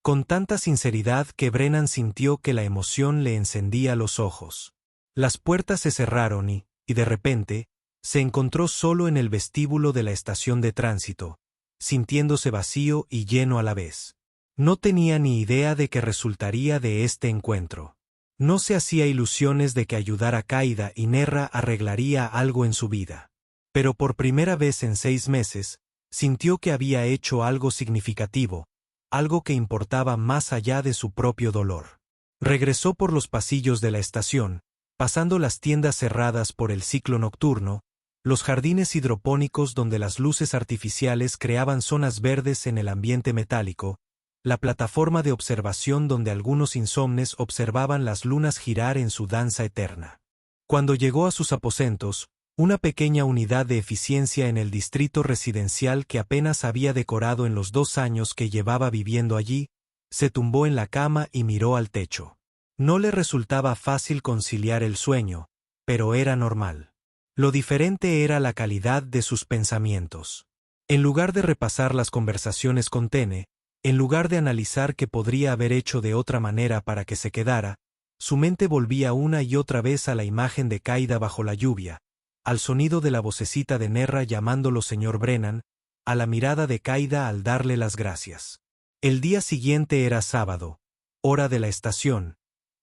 Con tanta sinceridad que Brennan sintió que la emoción le encendía los ojos. Las puertas se cerraron y, de repente, se encontró solo en el vestíbulo de la estación de tránsito, sintiéndose vacío y lleno a la vez. No tenía ni idea de qué resultaría de este encuentro. No se hacía ilusiones de que ayudar a Kaida y Nerra arreglaría algo en su vida. Pero por primera vez en 6 meses, sintió que había hecho algo significativo, algo que importaba más allá de su propio dolor. Regresó por los pasillos de la estación, pasando las tiendas cerradas por el ciclo nocturno, los jardines hidropónicos donde las luces artificiales creaban zonas verdes en el ambiente metálico, la plataforma de observación donde algunos insomnes observaban las lunas girar en su danza eterna. Cuando llegó a sus aposentos, una pequeña unidad de eficiencia en el distrito residencial que apenas había decorado en los 2 años que llevaba viviendo allí, se tumbó en la cama y miró al techo. No le resultaba fácil conciliar el sueño, pero era normal. Lo diferente era la calidad de sus pensamientos. En lugar de repasar las conversaciones con Tene, en lugar de analizar qué podría haber hecho de otra manera para que se quedara, su mente volvía una y otra vez a la imagen de Kaida bajo la lluvia, al sonido de la vocecita de Nerra llamándolo señor Brennan, a la mirada de Kaida al darle las gracias. El día siguiente era sábado, hora de la estación,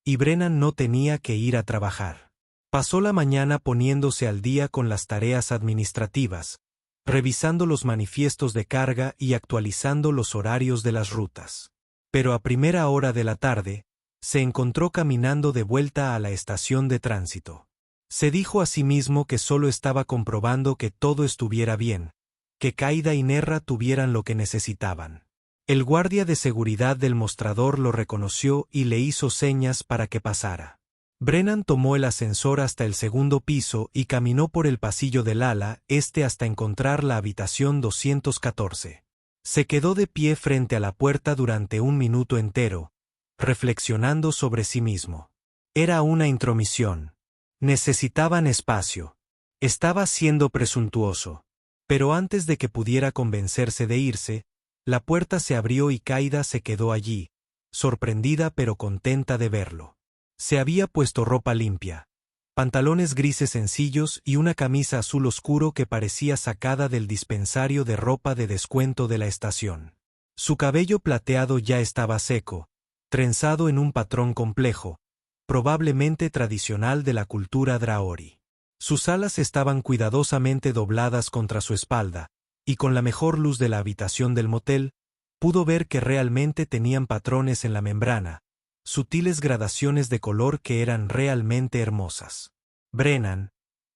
y Brennan no tenía que ir a trabajar. Pasó la mañana poniéndose al día con las tareas administrativas, revisando los manifiestos de carga y actualizando los horarios de las rutas. Pero a primera hora de la tarde, se encontró caminando de vuelta a la estación de tránsito. Se dijo a sí mismo que solo estaba comprobando que todo estuviera bien, que Kaida y Nerra tuvieran lo que necesitaban. El guardia de seguridad del mostrador lo reconoció y le hizo señas para que pasara. Brennan tomó el ascensor hasta el segundo piso y caminó por el pasillo del ala hasta encontrar la habitación 214. Se quedó de pie frente a la puerta durante 1 minuto entero, reflexionando sobre sí mismo. Era una intromisión. Necesitaban espacio. Estaba siendo presuntuoso. Pero antes de que pudiera convencerse de irse, la puerta se abrió y Kaida se quedó allí, sorprendida pero contenta de verlo. Se había puesto ropa limpia, pantalones grises sencillos y una camisa azul oscuro que parecía sacada del dispensario de ropa de descuento de la estación. Su cabello plateado ya estaba seco, trenzado en un patrón complejo, probablemente tradicional de la cultura Draori. Sus alas estaban cuidadosamente dobladas contra su espalda, y con la mejor luz de la habitación del motel, pudo ver que realmente tenían patrones en la membrana, sutiles gradaciones de color que eran realmente hermosas. Brennan,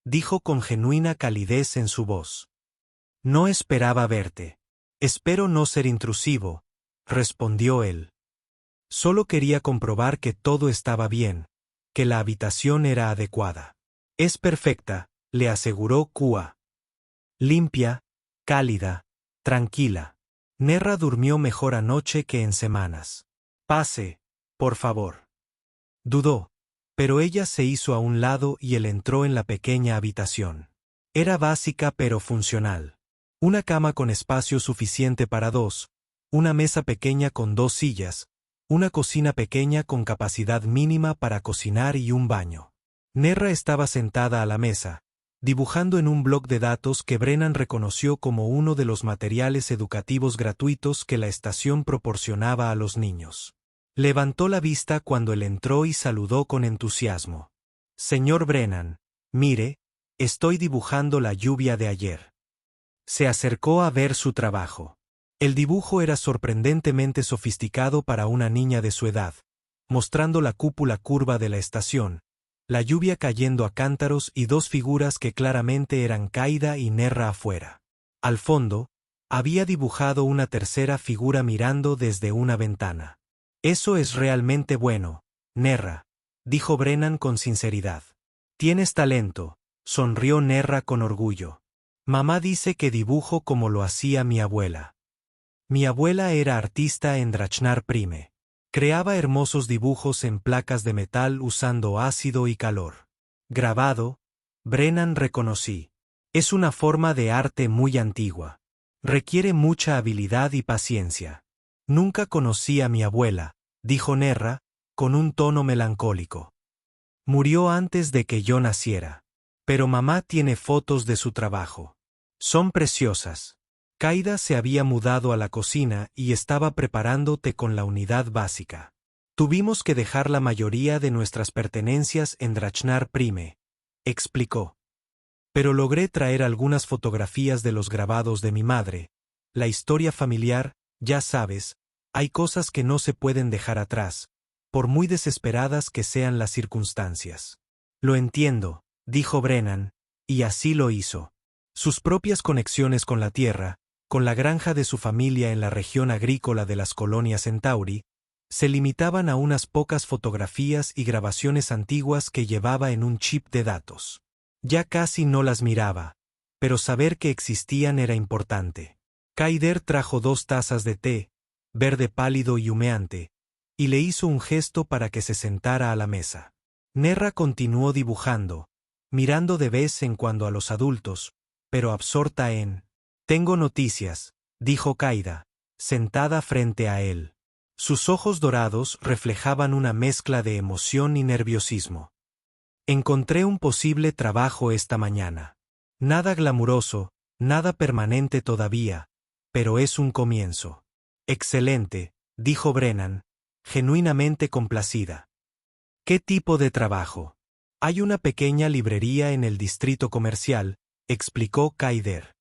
dijo con genuina calidez en su voz. No esperaba verte. Espero no ser intrusivo, respondió él. Solo quería comprobar que todo estaba bien, que la habitación era adecuada. Es perfecta, le aseguró Kua. Limpia, cálida, tranquila. Nerra durmió mejor anoche que en semanas. Pase, por favor. Dudó, pero ella se hizo a un lado y él entró en la pequeña habitación. Era básica pero funcional. Una cama con espacio suficiente para 2, una mesa pequeña con 2 sillas, una cocina pequeña con capacidad mínima para cocinar y un baño. Nerra estaba sentada a la mesa, dibujando en un bloc de datos que Brennan reconoció como uno de los materiales educativos gratuitos que la estación proporcionaba a los niños. Levantó la vista cuando él entró y saludó con entusiasmo. Señor Brennan, mire, estoy dibujando la lluvia de ayer. Se acercó a ver su trabajo. El dibujo era sorprendentemente sofisticado para una niña de su edad, mostrando la cúpula curva de la estación, la lluvia cayendo a cántaros y 2 figuras que claramente eran Kaida y Nerra afuera. Al fondo, había dibujado una tercera figura mirando desde una ventana. Eso es realmente bueno, Nerra, dijo Brennan con sinceridad. Tienes talento, sonrió Nerra con orgullo. Mamá dice que dibujo como lo hacía mi abuela. Mi abuela era artista en Drachnar Prime. Creaba hermosos dibujos en placas de metal usando ácido y calor. Grabado, Brennan reconocí. Es una forma de arte muy antigua. Requiere mucha habilidad y paciencia. Nunca conocí a mi abuela, dijo Nerra, con un tono melancólico. Murió antes de que yo naciera. Pero mamá tiene fotos de su trabajo. Son preciosas. Kaida se había mudado a la cocina y estaba preparando té con la unidad básica. Tuvimos que dejar la mayoría de nuestras pertenencias en Drachnar Prime, explicó. Pero logré traer algunas fotografías de los grabados de mi madre. La historia familiar, ya sabes, hay cosas que no se pueden dejar atrás, por muy desesperadas que sean las circunstancias. Lo entiendo, dijo Brennan, y así lo hizo. Sus propias conexiones con la tierra, con la granja de su familia en la región agrícola de las colonias Centauri, se limitaban a unas pocas fotografías y grabaciones antiguas que llevaba en un chip de datos. Ya casi no las miraba, pero saber que existían era importante. Kaider trajo 2 tazas de té, verde pálido y humeante, y le hizo un gesto para que se sentara a la mesa. Nerra continuó dibujando, mirando de vez en cuando a los adultos, pero absorta en... «Tengo noticias», dijo Kaida, sentada frente a él. Sus ojos dorados reflejaban una mezcla de emoción y nerviosismo. «Encontré un posible trabajo esta mañana. Nada glamuroso, nada permanente todavía, pero es un comienzo». «Excelente», dijo Brennan, genuinamente complacida. «¿Qué tipo de trabajo?» «Hay una pequeña librería en el distrito comercial», explicó Kaider.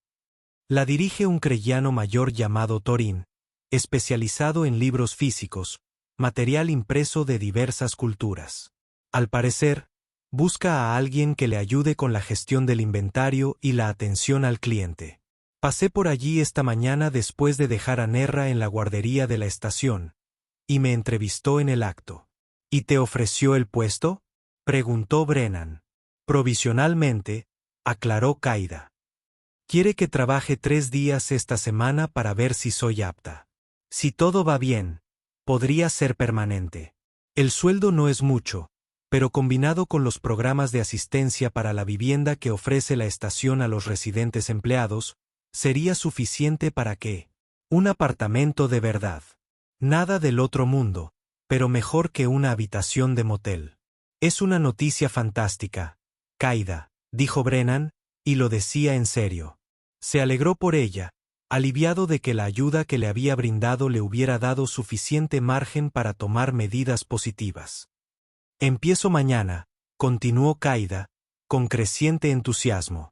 «La dirige un creyano mayor llamado Torin, especializado en libros físicos, material impreso de diversas culturas. Al parecer, busca a alguien que le ayude con la gestión del inventario y la atención al cliente. Pasé por allí esta mañana después de dejar a Nerra en la guardería de la estación, y me entrevistó en el acto». «¿Y te ofreció el puesto?», preguntó Brennan. «Provisionalmente», aclaró Kaida. «Quiere que trabaje 3 días esta semana para ver si soy apta. Si todo va bien, podría ser permanente. El sueldo no es mucho, pero combinado con los programas de asistencia para la vivienda que ofrece la estación a los residentes empleados, sería suficiente para que... un apartamento de verdad. Nada del otro mundo, pero mejor que una habitación de motel». «Es una noticia fantástica, Kaida», dijo Brennan, y lo decía en serio. Se alegró por ella, aliviado de que la ayuda que le había brindado le hubiera dado suficiente margen para tomar medidas positivas. «Empiezo mañana», continuó Kaida, con creciente entusiasmo.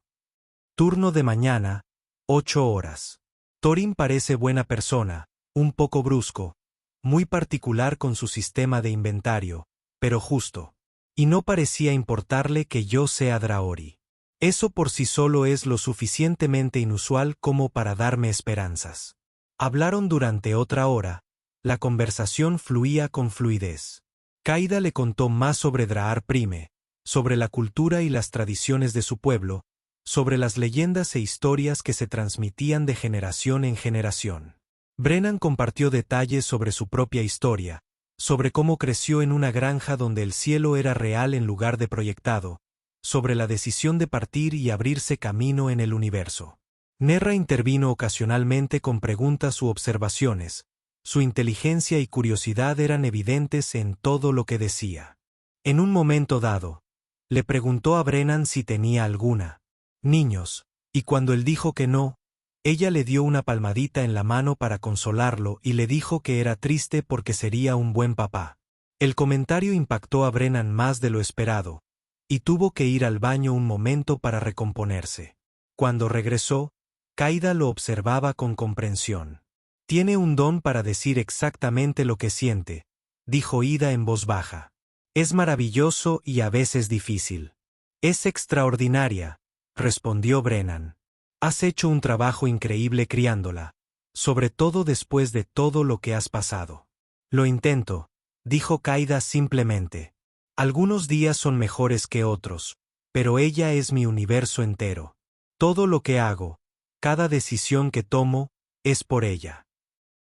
«Turno de mañana, 8 horas. Torin parece buena persona, un poco brusco, muy particular con su sistema de inventario, pero justo. Y no parecía importarle que yo sea Draori. Eso por sí solo es lo suficientemente inusual como para darme esperanzas». Hablaron durante otra hora, la conversación fluía con fluidez. Kaida le contó más sobre Draar Prime, sobre la cultura y las tradiciones de su pueblo, sobre las leyendas e historias que se transmitían de generación en generación. Brennan compartió detalles sobre su propia historia, sobre cómo creció en una granja donde el cielo era real en lugar de proyectado, sobre la decisión de partir y abrirse camino en el universo. Nerra intervino ocasionalmente con preguntas u observaciones. Su inteligencia y curiosidad eran evidentes en todo lo que decía. En un momento dado, le preguntó a Brennan si tenía alguna niños, y cuando él dijo que no, ella le dio una palmadita en la mano para consolarlo y le dijo que era triste porque sería un buen papá. El comentario impactó a Brennan más de lo esperado, y tuvo que ir al baño un momento para recomponerse. Cuando regresó, Kaida lo observaba con comprensión. «Tiene un don para decir exactamente lo que siente», dijo Ida en voz baja. «Es maravilloso y a veces difícil». «Es extraordinaria», respondió Brennan. «Has hecho un trabajo increíble criándola, sobre todo después de todo lo que has pasado». «Lo intento», dijo Kaida simplemente. «Algunos días son mejores que otros, pero ella es mi universo entero. Todo lo que hago, cada decisión que tomo, es por ella».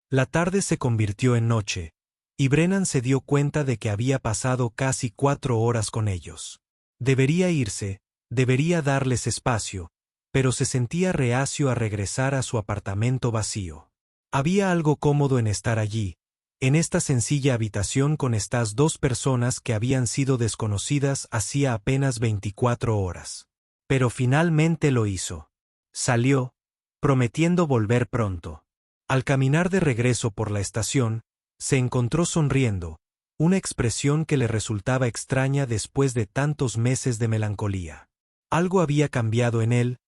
La tarde se convirtió en noche, y Brennan se dio cuenta de que había pasado casi 4 horas con ellos. Debería irse, debería darles espacio, pero se sentía reacio a regresar a su apartamento vacío. Había algo cómodo en estar allí, en esta sencilla habitación con estas 2 personas que habían sido desconocidas hacía apenas 24 horas. Pero finalmente lo hizo. Salió, prometiendo volver pronto. Al caminar de regreso por la estación, se encontró sonriendo, una expresión que le resultaba extraña después de tantos meses de melancolía. Algo había cambiado en él,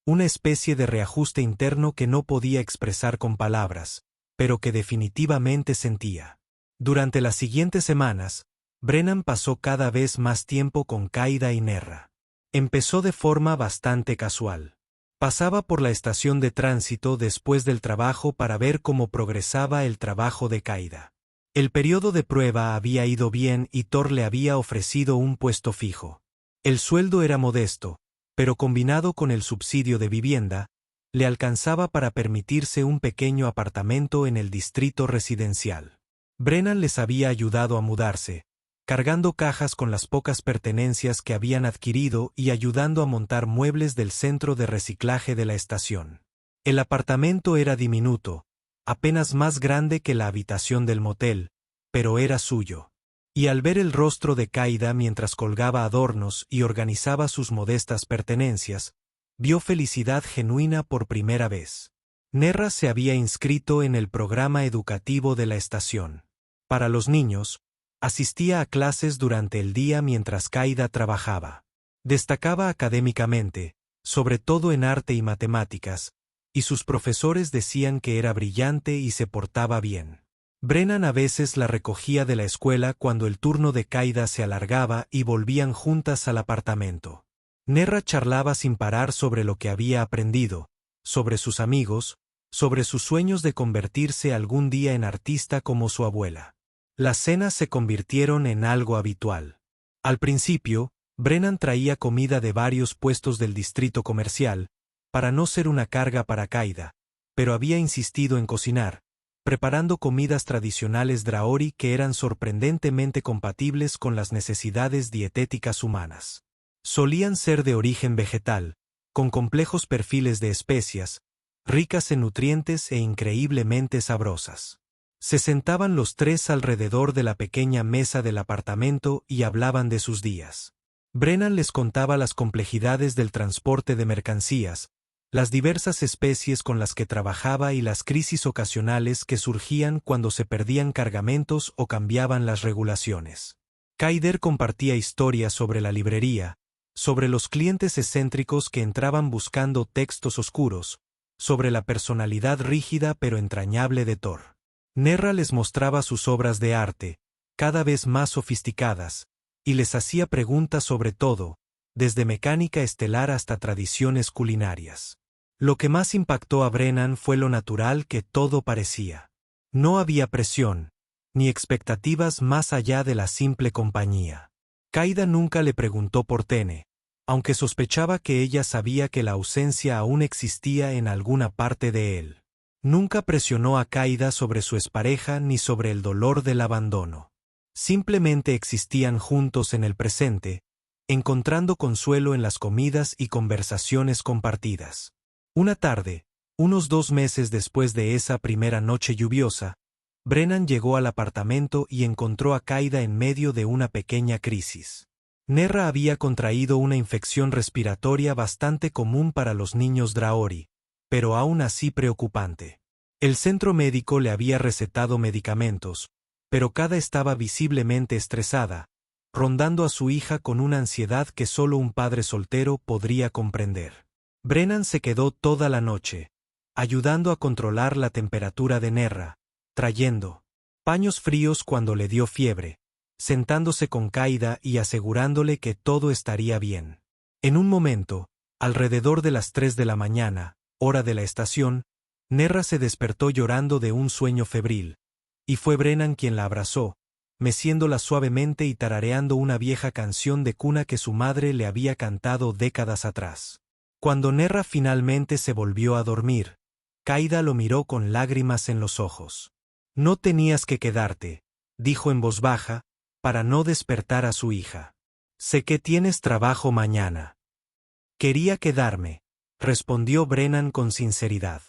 una especie de reajuste interno que no podía expresar con palabras, pero que definitivamente sentía. Durante las siguientes semanas, Brennan pasó cada vez más tiempo con Kaida y Nerra. Empezó de forma bastante casual. Pasaba por la estación de tránsito después del trabajo para ver cómo progresaba el trabajo de Kaida. El periodo de prueba había ido bien y Thor le había ofrecido un puesto fijo. El sueldo era modesto, pero combinado con el subsidio de vivienda, le alcanzaba para permitirse un pequeño apartamento en el distrito residencial. Brennan les había ayudado a mudarse, cargando cajas con las pocas pertenencias que habían adquirido y ayudando a montar muebles del centro de reciclaje de la estación. El apartamento era diminuto, apenas más grande que la habitación del motel, pero era suyo. Y al ver el rostro de Kaida mientras colgaba adornos y organizaba sus modestas pertenencias, vio felicidad genuina por primera vez. Nerra se había inscrito en el programa educativo de la estación. Para los niños, asistía a clases durante el día mientras Kaida trabajaba. Destacaba académicamente, sobre todo en arte y matemáticas, y sus profesores decían que era brillante y se portaba bien. Brennan a veces la recogía de la escuela cuando el turno de Kaida se alargaba y volvían juntas al apartamento. Nerra charlaba sin parar sobre lo que había aprendido, sobre sus amigos, sobre sus sueños de convertirse algún día en artista como su abuela. Las cenas se convirtieron en algo habitual. Al principio, Brennan traía comida de varios puestos del distrito comercial, para no ser una carga para Kaida, pero había insistido en cocinar, preparando comidas tradicionales Draori que eran sorprendentemente compatibles con las necesidades dietéticas humanas. Solían ser de origen vegetal, con complejos perfiles de especias, ricas en nutrientes e increíblemente sabrosas. Se sentaban los tres alrededor de la pequeña mesa del apartamento y hablaban de sus días. Brennan les contaba las complejidades del transporte de mercancías, las diversas especies con las que trabajaba y las crisis ocasionales que surgían cuando se perdían cargamentos o cambiaban las regulaciones. Kaider compartía historias sobre la librería, sobre los clientes excéntricos que entraban buscando textos oscuros, sobre la personalidad rígida pero entrañable de Thor. Nerra les mostraba sus obras de arte, cada vez más sofisticadas, y les hacía preguntas sobre todo, desde mecánica estelar hasta tradiciones culinarias. Lo que más impactó a Brennan fue lo natural que todo parecía. No había presión, ni expectativas más allá de la simple compañía. Kaida nunca le preguntó por Tene, aunque sospechaba que ella sabía que la ausencia aún existía en alguna parte de él. Nunca presionó a Kaida sobre su expareja ni sobre el dolor del abandono. Simplemente existían juntos en el presente, encontrando consuelo en las comidas y conversaciones compartidas. Una tarde, unos 2 meses después de esa primera noche lluviosa, Brennan llegó al apartamento y encontró a Kaida en medio de una pequeña crisis. Nerra había contraído una infección respiratoria bastante común para los niños Draori, pero aún así preocupante. El centro médico le había recetado medicamentos, pero Kaida estaba visiblemente estresada, rondando a su hija con una ansiedad que solo un padre soltero podría comprender. Brennan se quedó toda la noche, ayudando a controlar la temperatura de Nerra, trayendo paños fríos cuando le dio fiebre, sentándose con Kaida y asegurándole que todo estaría bien. En un momento, alrededor de las 3 de la mañana, hora de la estación, Nerra se despertó llorando de un sueño febril, y fue Brennan quien la abrazó, meciéndola suavemente y tarareando una vieja canción de cuna que su madre le había cantado décadas atrás. Cuando Nerra finalmente se volvió a dormir, Kaida lo miró con lágrimas en los ojos. No tenías que quedarte, dijo en voz baja, para no despertar a su hija. Sé que tienes trabajo mañana. Quería quedarme, respondió Brennan con sinceridad.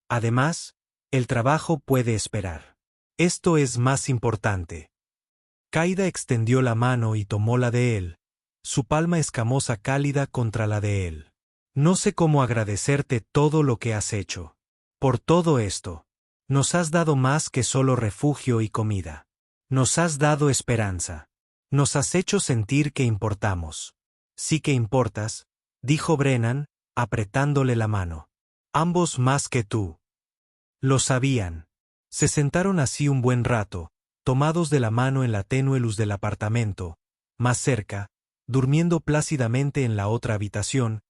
Además, el trabajo puede esperar. Esto es más importante. Kaida extendió la mano y tomó la de él, su palma escamosa cálida contra la de él. No sé cómo agradecerte todo lo que has hecho. Por todo esto. Nos has dado más que solo refugio y comida. Nos has dado esperanza. Nos has hecho sentir que importamos. Sí que importas, dijo Brennan, apretándole la mano. Ambos más que tú. Lo sabían. Se sentaron así un buen rato, tomados de la mano en la tenue luz del apartamento, más cerca, durmiendo plácidamente en la otra habitación,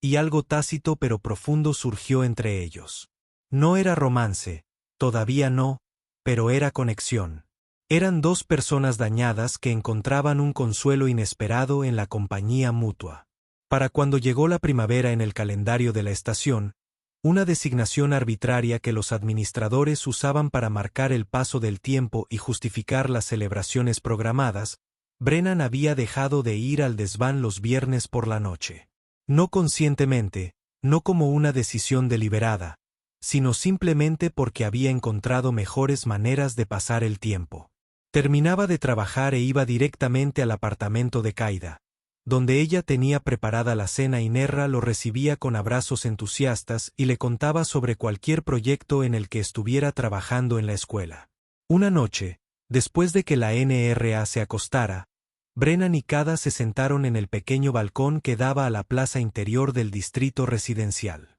y algo tácito pero profundo surgió entre ellos. No era romance, todavía no, pero era conexión. Eran dos personas dañadas que encontraban un consuelo inesperado en la compañía mutua. Para cuando llegó la primavera en el calendario de la estación, una designación arbitraria que los administradores usaban para marcar el paso del tiempo y justificar las celebraciones programadas, Brennan había dejado de ir al desván los viernes por la noche. No conscientemente, no como una decisión deliberada, sino simplemente porque había encontrado mejores maneras de pasar el tiempo. Terminaba de trabajar e iba directamente al apartamento de Qaida, donde ella tenía preparada la cena y Nerra lo recibía con abrazos entusiastas y le contaba sobre cualquier proyecto en el que estuviera trabajando en la escuela. Una noche, después de que la NRA se acostara, Brennan y Qaida se sentaron en el pequeño balcón que daba a la plaza interior del distrito residencial.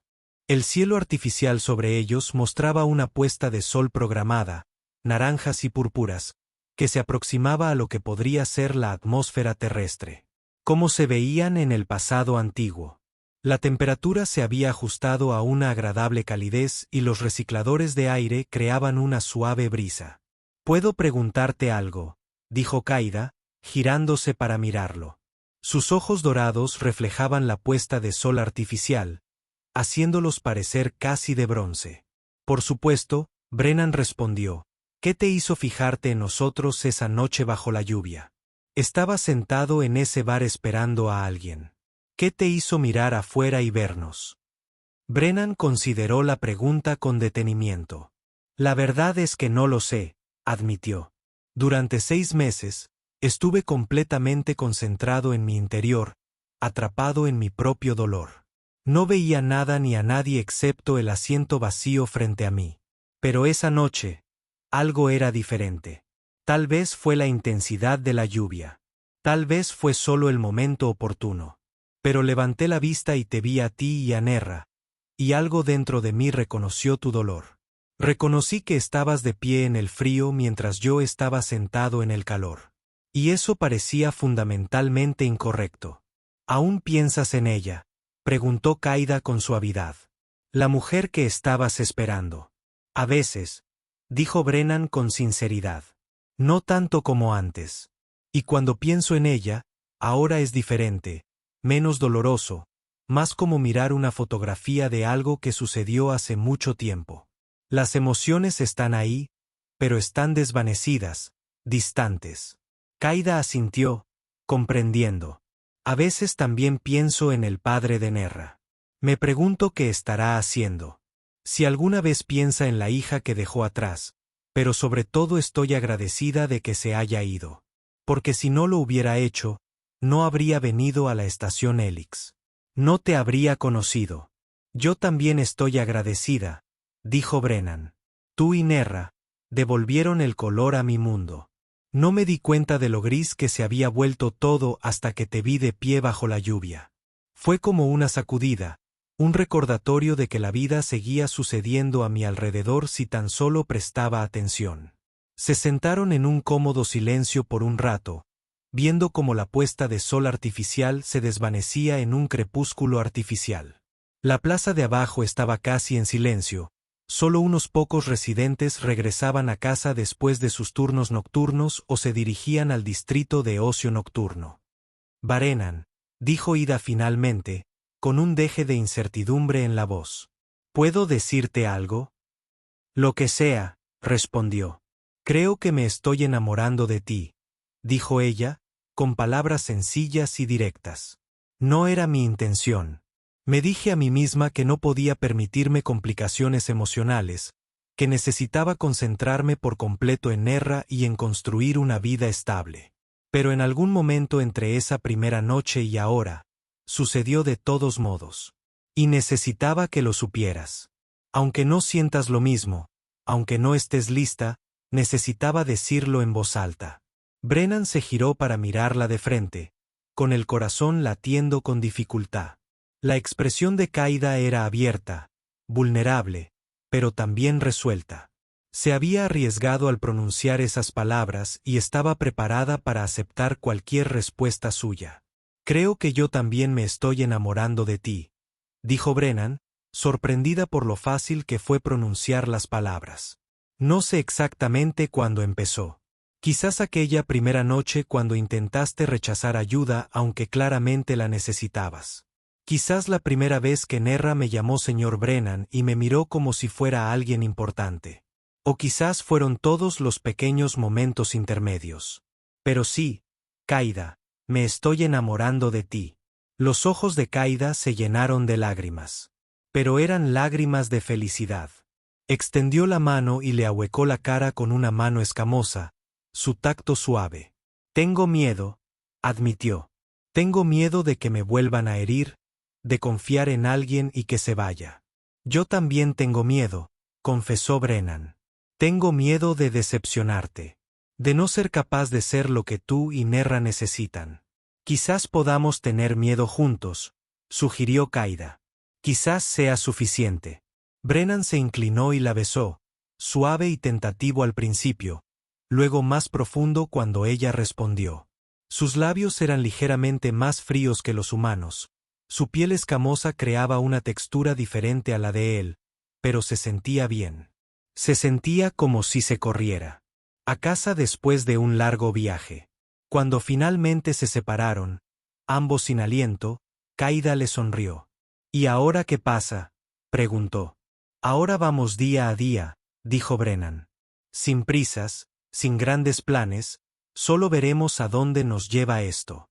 El cielo artificial sobre ellos mostraba una puesta de sol programada, naranjas y púrpuras, que se aproximaba a lo que podría ser la atmósfera terrestre. Como se veían en el pasado antiguo. La temperatura se había ajustado a una agradable calidez y los recicladores de aire creaban una suave brisa. «¿Puedo preguntarte algo?», dijo Qaida, girándose para mirarlo. Sus ojos dorados reflejaban la puesta de sol artificial, haciéndolos parecer casi de bronce. «Por supuesto», Brennan respondió. «¿Qué te hizo fijarte en nosotros esa noche bajo la lluvia? Estaba sentado en ese bar esperando a alguien. ¿Qué te hizo mirar afuera y vernos?». Brennan consideró la pregunta con detenimiento. «La verdad es que no lo sé», admitió. «Durante 6 meses, estuve completamente concentrado en mi interior, atrapado en mi propio dolor. No veía nada ni a nadie excepto el asiento vacío frente a mí. Pero esa noche, algo era diferente. Tal vez fue la intensidad de la lluvia. Tal vez fue solo el momento oportuno. Pero levanté la vista y te vi a ti y a Nerra, y algo dentro de mí reconoció tu dolor. Reconocí que estabas de pie en el frío mientras yo estaba sentado en el calor. Y eso parecía fundamentalmente incorrecto. ¿Aún piensas en ella?», preguntó Qaida con suavidad. «La mujer que estabas esperando». «A veces», dijo Brennan con sinceridad. «No tanto como antes. Y cuando pienso en ella, ahora es diferente, menos doloroso, más como mirar una fotografía de algo que sucedió hace mucho tiempo. Las emociones están ahí, pero están desvanecidas, distantes». Qaida asintió, comprendiendo. «A veces también pienso en el padre de Nerra. Me pregunto qué estará haciendo. Si alguna vez piensa en la hija que dejó atrás, pero sobre todo estoy agradecida de que se haya ido. Porque si no lo hubiera hecho, no habría venido a la estación Helix. No te habría conocido». «Yo también estoy agradecida», dijo Brennan. «Tú y Nerra devolvieron el color a mi mundo. No me di cuenta de lo gris que se había vuelto todo hasta que te vi de pie bajo la lluvia. Fue como una sacudida, un recordatorio de que la vida seguía sucediendo a mi alrededor si tan solo prestaba atención». Se sentaron en un cómodo silencio por un rato, viendo cómo la puesta de sol artificial se desvanecía en un crepúsculo artificial. La plaza de abajo estaba casi en silencio. Solo unos pocos residentes regresaban a casa después de sus turnos nocturnos o se dirigían al distrito de ocio nocturno. «Brennan», dijo Ida finalmente, con un deje de incertidumbre en la voz. «¿Puedo decirte algo?». «Lo que sea», respondió. «Creo que me estoy enamorando de ti», dijo ella, con palabras sencillas y directas. «No era mi intención. Me dije a mí misma que no podía permitirme complicaciones emocionales, que necesitaba concentrarme por completo en Nerra y en construir una vida estable. Pero en algún momento entre esa primera noche y ahora, sucedió de todos modos. Y necesitaba que lo supieras. Aunque no sientas lo mismo, aunque no estés lista, necesitaba decirlo en voz alta». Brennan se giró para mirarla de frente, con el corazón latiendo con dificultad. La expresión de Qaida era abierta, vulnerable, pero también resuelta. Se había arriesgado al pronunciar esas palabras y estaba preparada para aceptar cualquier respuesta suya. «Creo que yo también me estoy enamorando de ti», dijo Brennan, sorprendida por lo fácil que fue pronunciar las palabras. No sé exactamente cuándo empezó. Quizás aquella primera noche cuando intentaste rechazar ayuda aunque claramente la necesitabas. Quizás la primera vez que Nerra me llamó señor Brennan y me miró como si fuera alguien importante. O quizás fueron todos los pequeños momentos intermedios. Pero sí, Kaida, me estoy enamorando de ti. Los ojos de Kaida se llenaron de lágrimas. Pero eran lágrimas de felicidad. Extendió la mano y le ahuecó la cara con una mano escamosa, su tacto suave. «Tengo miedo», admitió. «Tengo miedo de que me vuelvan a herir, de confiar en alguien y que se vaya». «Yo también tengo miedo», confesó Brennan. «Tengo miedo de decepcionarte. De no ser capaz de ser lo que tú y Nerra necesitan. Quizás podamos tener miedo juntos», sugirió Kaida. «Quizás sea suficiente». Brennan se inclinó y la besó, suave y tentativo al principio, luego más profundo cuando ella respondió. Sus labios eran ligeramente más fríos que los humanos. Su piel escamosa creaba una textura diferente a la de él, pero se sentía bien. Se sentía como si se corriera. A casa después de un largo viaje. Cuando finalmente se separaron, ambos sin aliento, Kaida le sonrió. «¿Y ahora qué pasa?», preguntó. «Ahora vamos día a día», dijo Brennan. «Sin prisas, sin grandes planes, solo veremos a dónde nos lleva esto».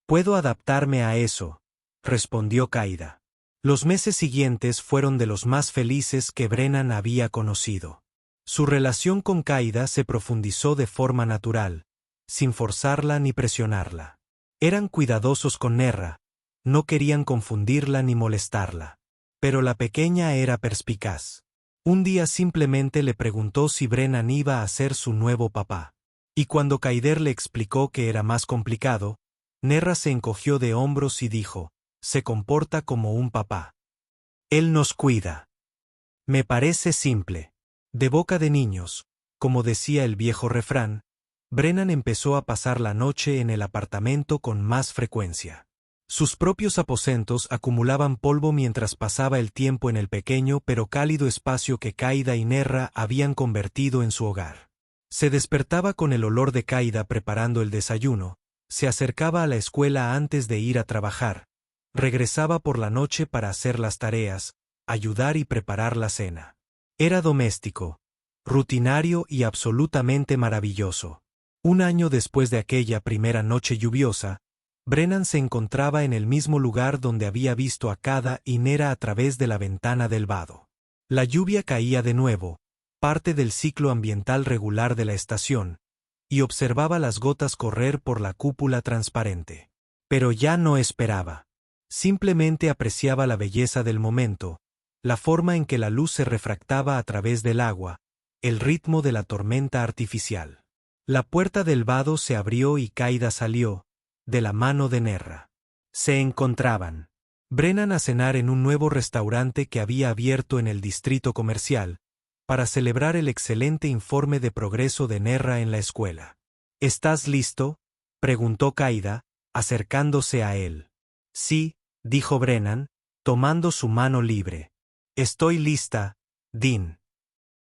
«Puedo adaptarme a eso», respondió Kaida. Los meses siguientes fueron de los más felices que Brennan había conocido. Su relación con Kaida se profundizó de forma natural, sin forzarla ni presionarla. Eran cuidadosos con Nerra, no querían confundirla ni molestarla. Pero la pequeña era perspicaz. Un día simplemente le preguntó si Brennan iba a ser su nuevo papá. Y cuando Kaider le explicó que era más complicado, Nerra se encogió de hombros y dijo, «Se comporta como un papá. Él nos cuida». Me parece simple. De boca de niños, como decía el viejo refrán, Brennan empezó a pasar la noche en el apartamento con más frecuencia. Sus propios aposentos acumulaban polvo mientras pasaba el tiempo en el pequeño pero cálido espacio que Kaida y Nerra habían convertido en su hogar. Se despertaba con el olor de Kaida preparando el desayuno, se acercaba a la escuela antes de ir a trabajar, regresaba por la noche para hacer las tareas, ayudar y preparar la cena. Era doméstico, rutinario y absolutamente maravilloso. Un año después de aquella primera noche lluviosa, Brennan se encontraba en el mismo lugar donde había visto a Kaida y Nerra a través de la ventana del vado. La lluvia caía de nuevo, parte del ciclo ambiental regular de la estación, y observaba las gotas correr por la cúpula transparente. Pero ya no esperaba. Simplemente apreciaba la belleza del momento, la forma en que la luz se refractaba a través del agua, el ritmo de la tormenta artificial. La puerta del vado se abrió y Kaida salió, de la mano de Nerra. Se encontraban Brennan a cenar en un nuevo restaurante que había abierto en el distrito comercial, para celebrar el excelente informe de progreso de Nerra en la escuela. «¿Estás listo?», preguntó Kaida, acercándose a él. «Sí», dijo Brennan, tomando su mano libre. «Estoy lista, Dean».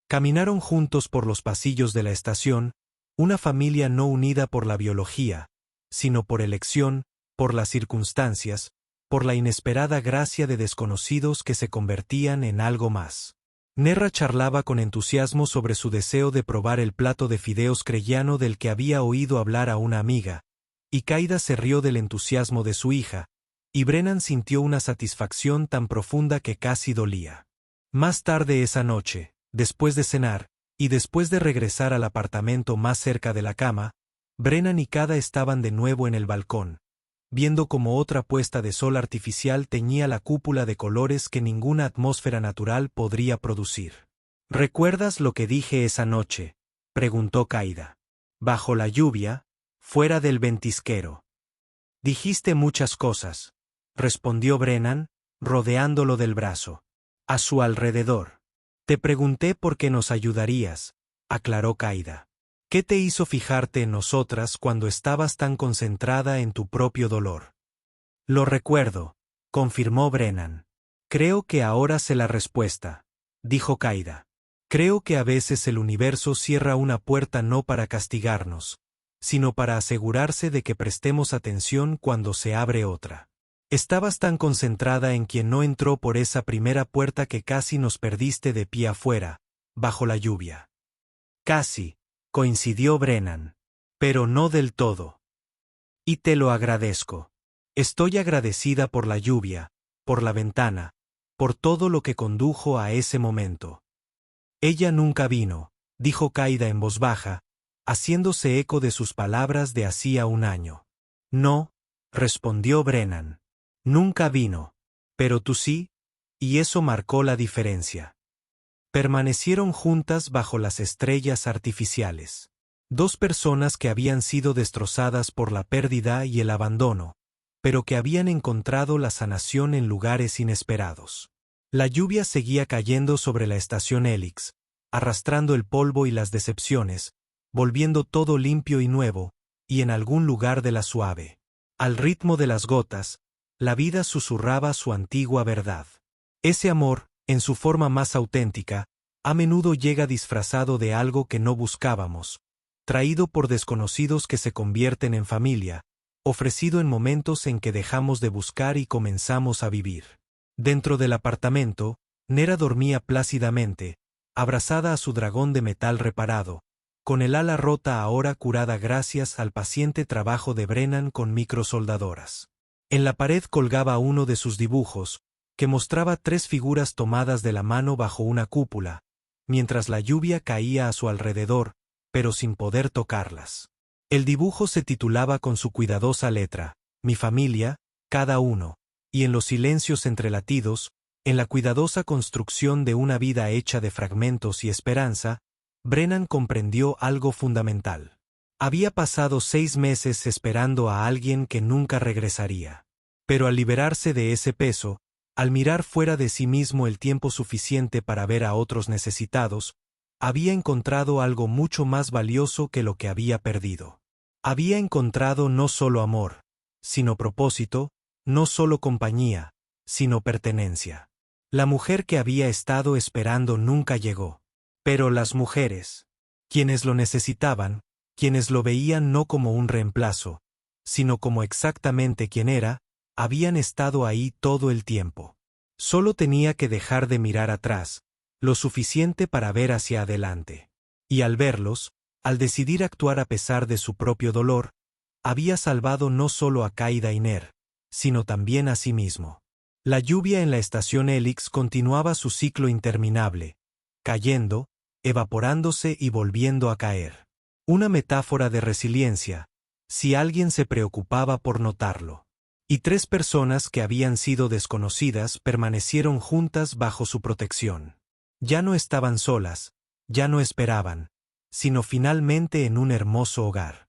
Caminaron juntos por los pasillos de la estación, una familia no unida por la biología, sino por elección, por las circunstancias, por la inesperada gracia de desconocidos que se convertían en algo más. Nerra charlaba con entusiasmo sobre su deseo de probar el plato de fideos creyano del que había oído hablar a una amiga, y Kaida se rió del entusiasmo de su hija, y Brennan sintió una satisfacción tan profunda que casi dolía. Más tarde esa noche, después de cenar, y después de regresar al apartamento más cerca de la cama, Brennan y Kaida estaban de nuevo en el balcón, viendo cómo otra puesta de sol artificial teñía la cúpula de colores que ninguna atmósfera natural podría producir. «¿Recuerdas lo que dije esa noche?», preguntó Kaida. «Bajo la lluvia, fuera del ventisquero». «Dijiste muchas cosas», respondió Brennan, rodeándolo del brazo. «A su alrededor». Te pregunté por qué nos ayudarías, aclaró Kaida. ¿Qué te hizo fijarte en nosotras cuando estabas tan concentrada en tu propio dolor? Lo recuerdo, confirmó Brennan. Creo que ahora sé la respuesta, dijo Kaida. Creo que a veces el universo cierra una puerta no para castigarnos, sino para asegurarse de que prestemos atención cuando se abre otra. Estabas tan concentrada en quien no entró por esa primera puerta que casi nos perdiste de pie afuera, bajo la lluvia. Casi, coincidió Brennan. Pero no del todo. Y te lo agradezco. Estoy agradecida por la lluvia, por la ventana, por todo lo que condujo a ese momento. Ella nunca vino, dijo Kaida en voz baja, haciéndose eco de sus palabras de hacía un año. No, respondió Brennan. Nunca vino. Pero tú sí, y eso marcó la diferencia. Permanecieron juntas bajo las estrellas artificiales. Dos personas que habían sido destrozadas por la pérdida y el abandono, pero que habían encontrado la sanación en lugares inesperados. La lluvia seguía cayendo sobre la estación Helix, arrastrando el polvo y las decepciones, volviendo todo limpio y nuevo, y en algún lugar de la suave. Al ritmo de las gotas, la vida susurraba su antigua verdad. Ese amor, en su forma más auténtica, a menudo llega disfrazado de algo que no buscábamos, traído por desconocidos que se convierten en familia, ofrecido en momentos en que dejamos de buscar y comenzamos a vivir. Dentro del apartamento, Nera dormía plácidamente, abrazada a su dragón de metal reparado, con el ala rota ahora curada gracias al paciente trabajo de Brennan con microsoldadoras. En la pared colgaba uno de sus dibujos, que mostraba tres figuras tomadas de la mano bajo una cúpula, mientras la lluvia caía a su alrededor, pero sin poder tocarlas. El dibujo se titulaba con su cuidadosa letra, Mi familia, cada uno, y en los silencios entre latidos, en la cuidadosa construcción de una vida hecha de fragmentos y esperanza, Brennan comprendió algo fundamental. Había pasado 6 meses esperando a alguien que nunca regresaría. Pero al liberarse de ese peso, al mirar fuera de sí mismo el tiempo suficiente para ver a otros necesitados, había encontrado algo mucho más valioso que lo que había perdido. Había encontrado no solo amor, sino propósito, no solo compañía, sino pertenencia. La mujer que había estado esperando nunca llegó. Pero las mujeres, quienes lo necesitaban, quienes lo veían no como un reemplazo, sino como exactamente quien era, habían estado ahí todo el tiempo. Solo tenía que dejar de mirar atrás, lo suficiente para ver hacia adelante. Y al verlos, al decidir actuar a pesar de su propio dolor, había salvado no solo a Kaida y Ner, sino también a sí mismo. La lluvia en la estación Helix continuaba su ciclo interminable, cayendo, evaporándose y volviendo a caer. Una metáfora de resiliencia, si alguien se preocupaba por notarlo. Y 3 personas que habían sido desconocidas permanecieron juntas bajo su protección. Ya no estaban solas, ya no esperaban, sino finalmente en un hermoso hogar.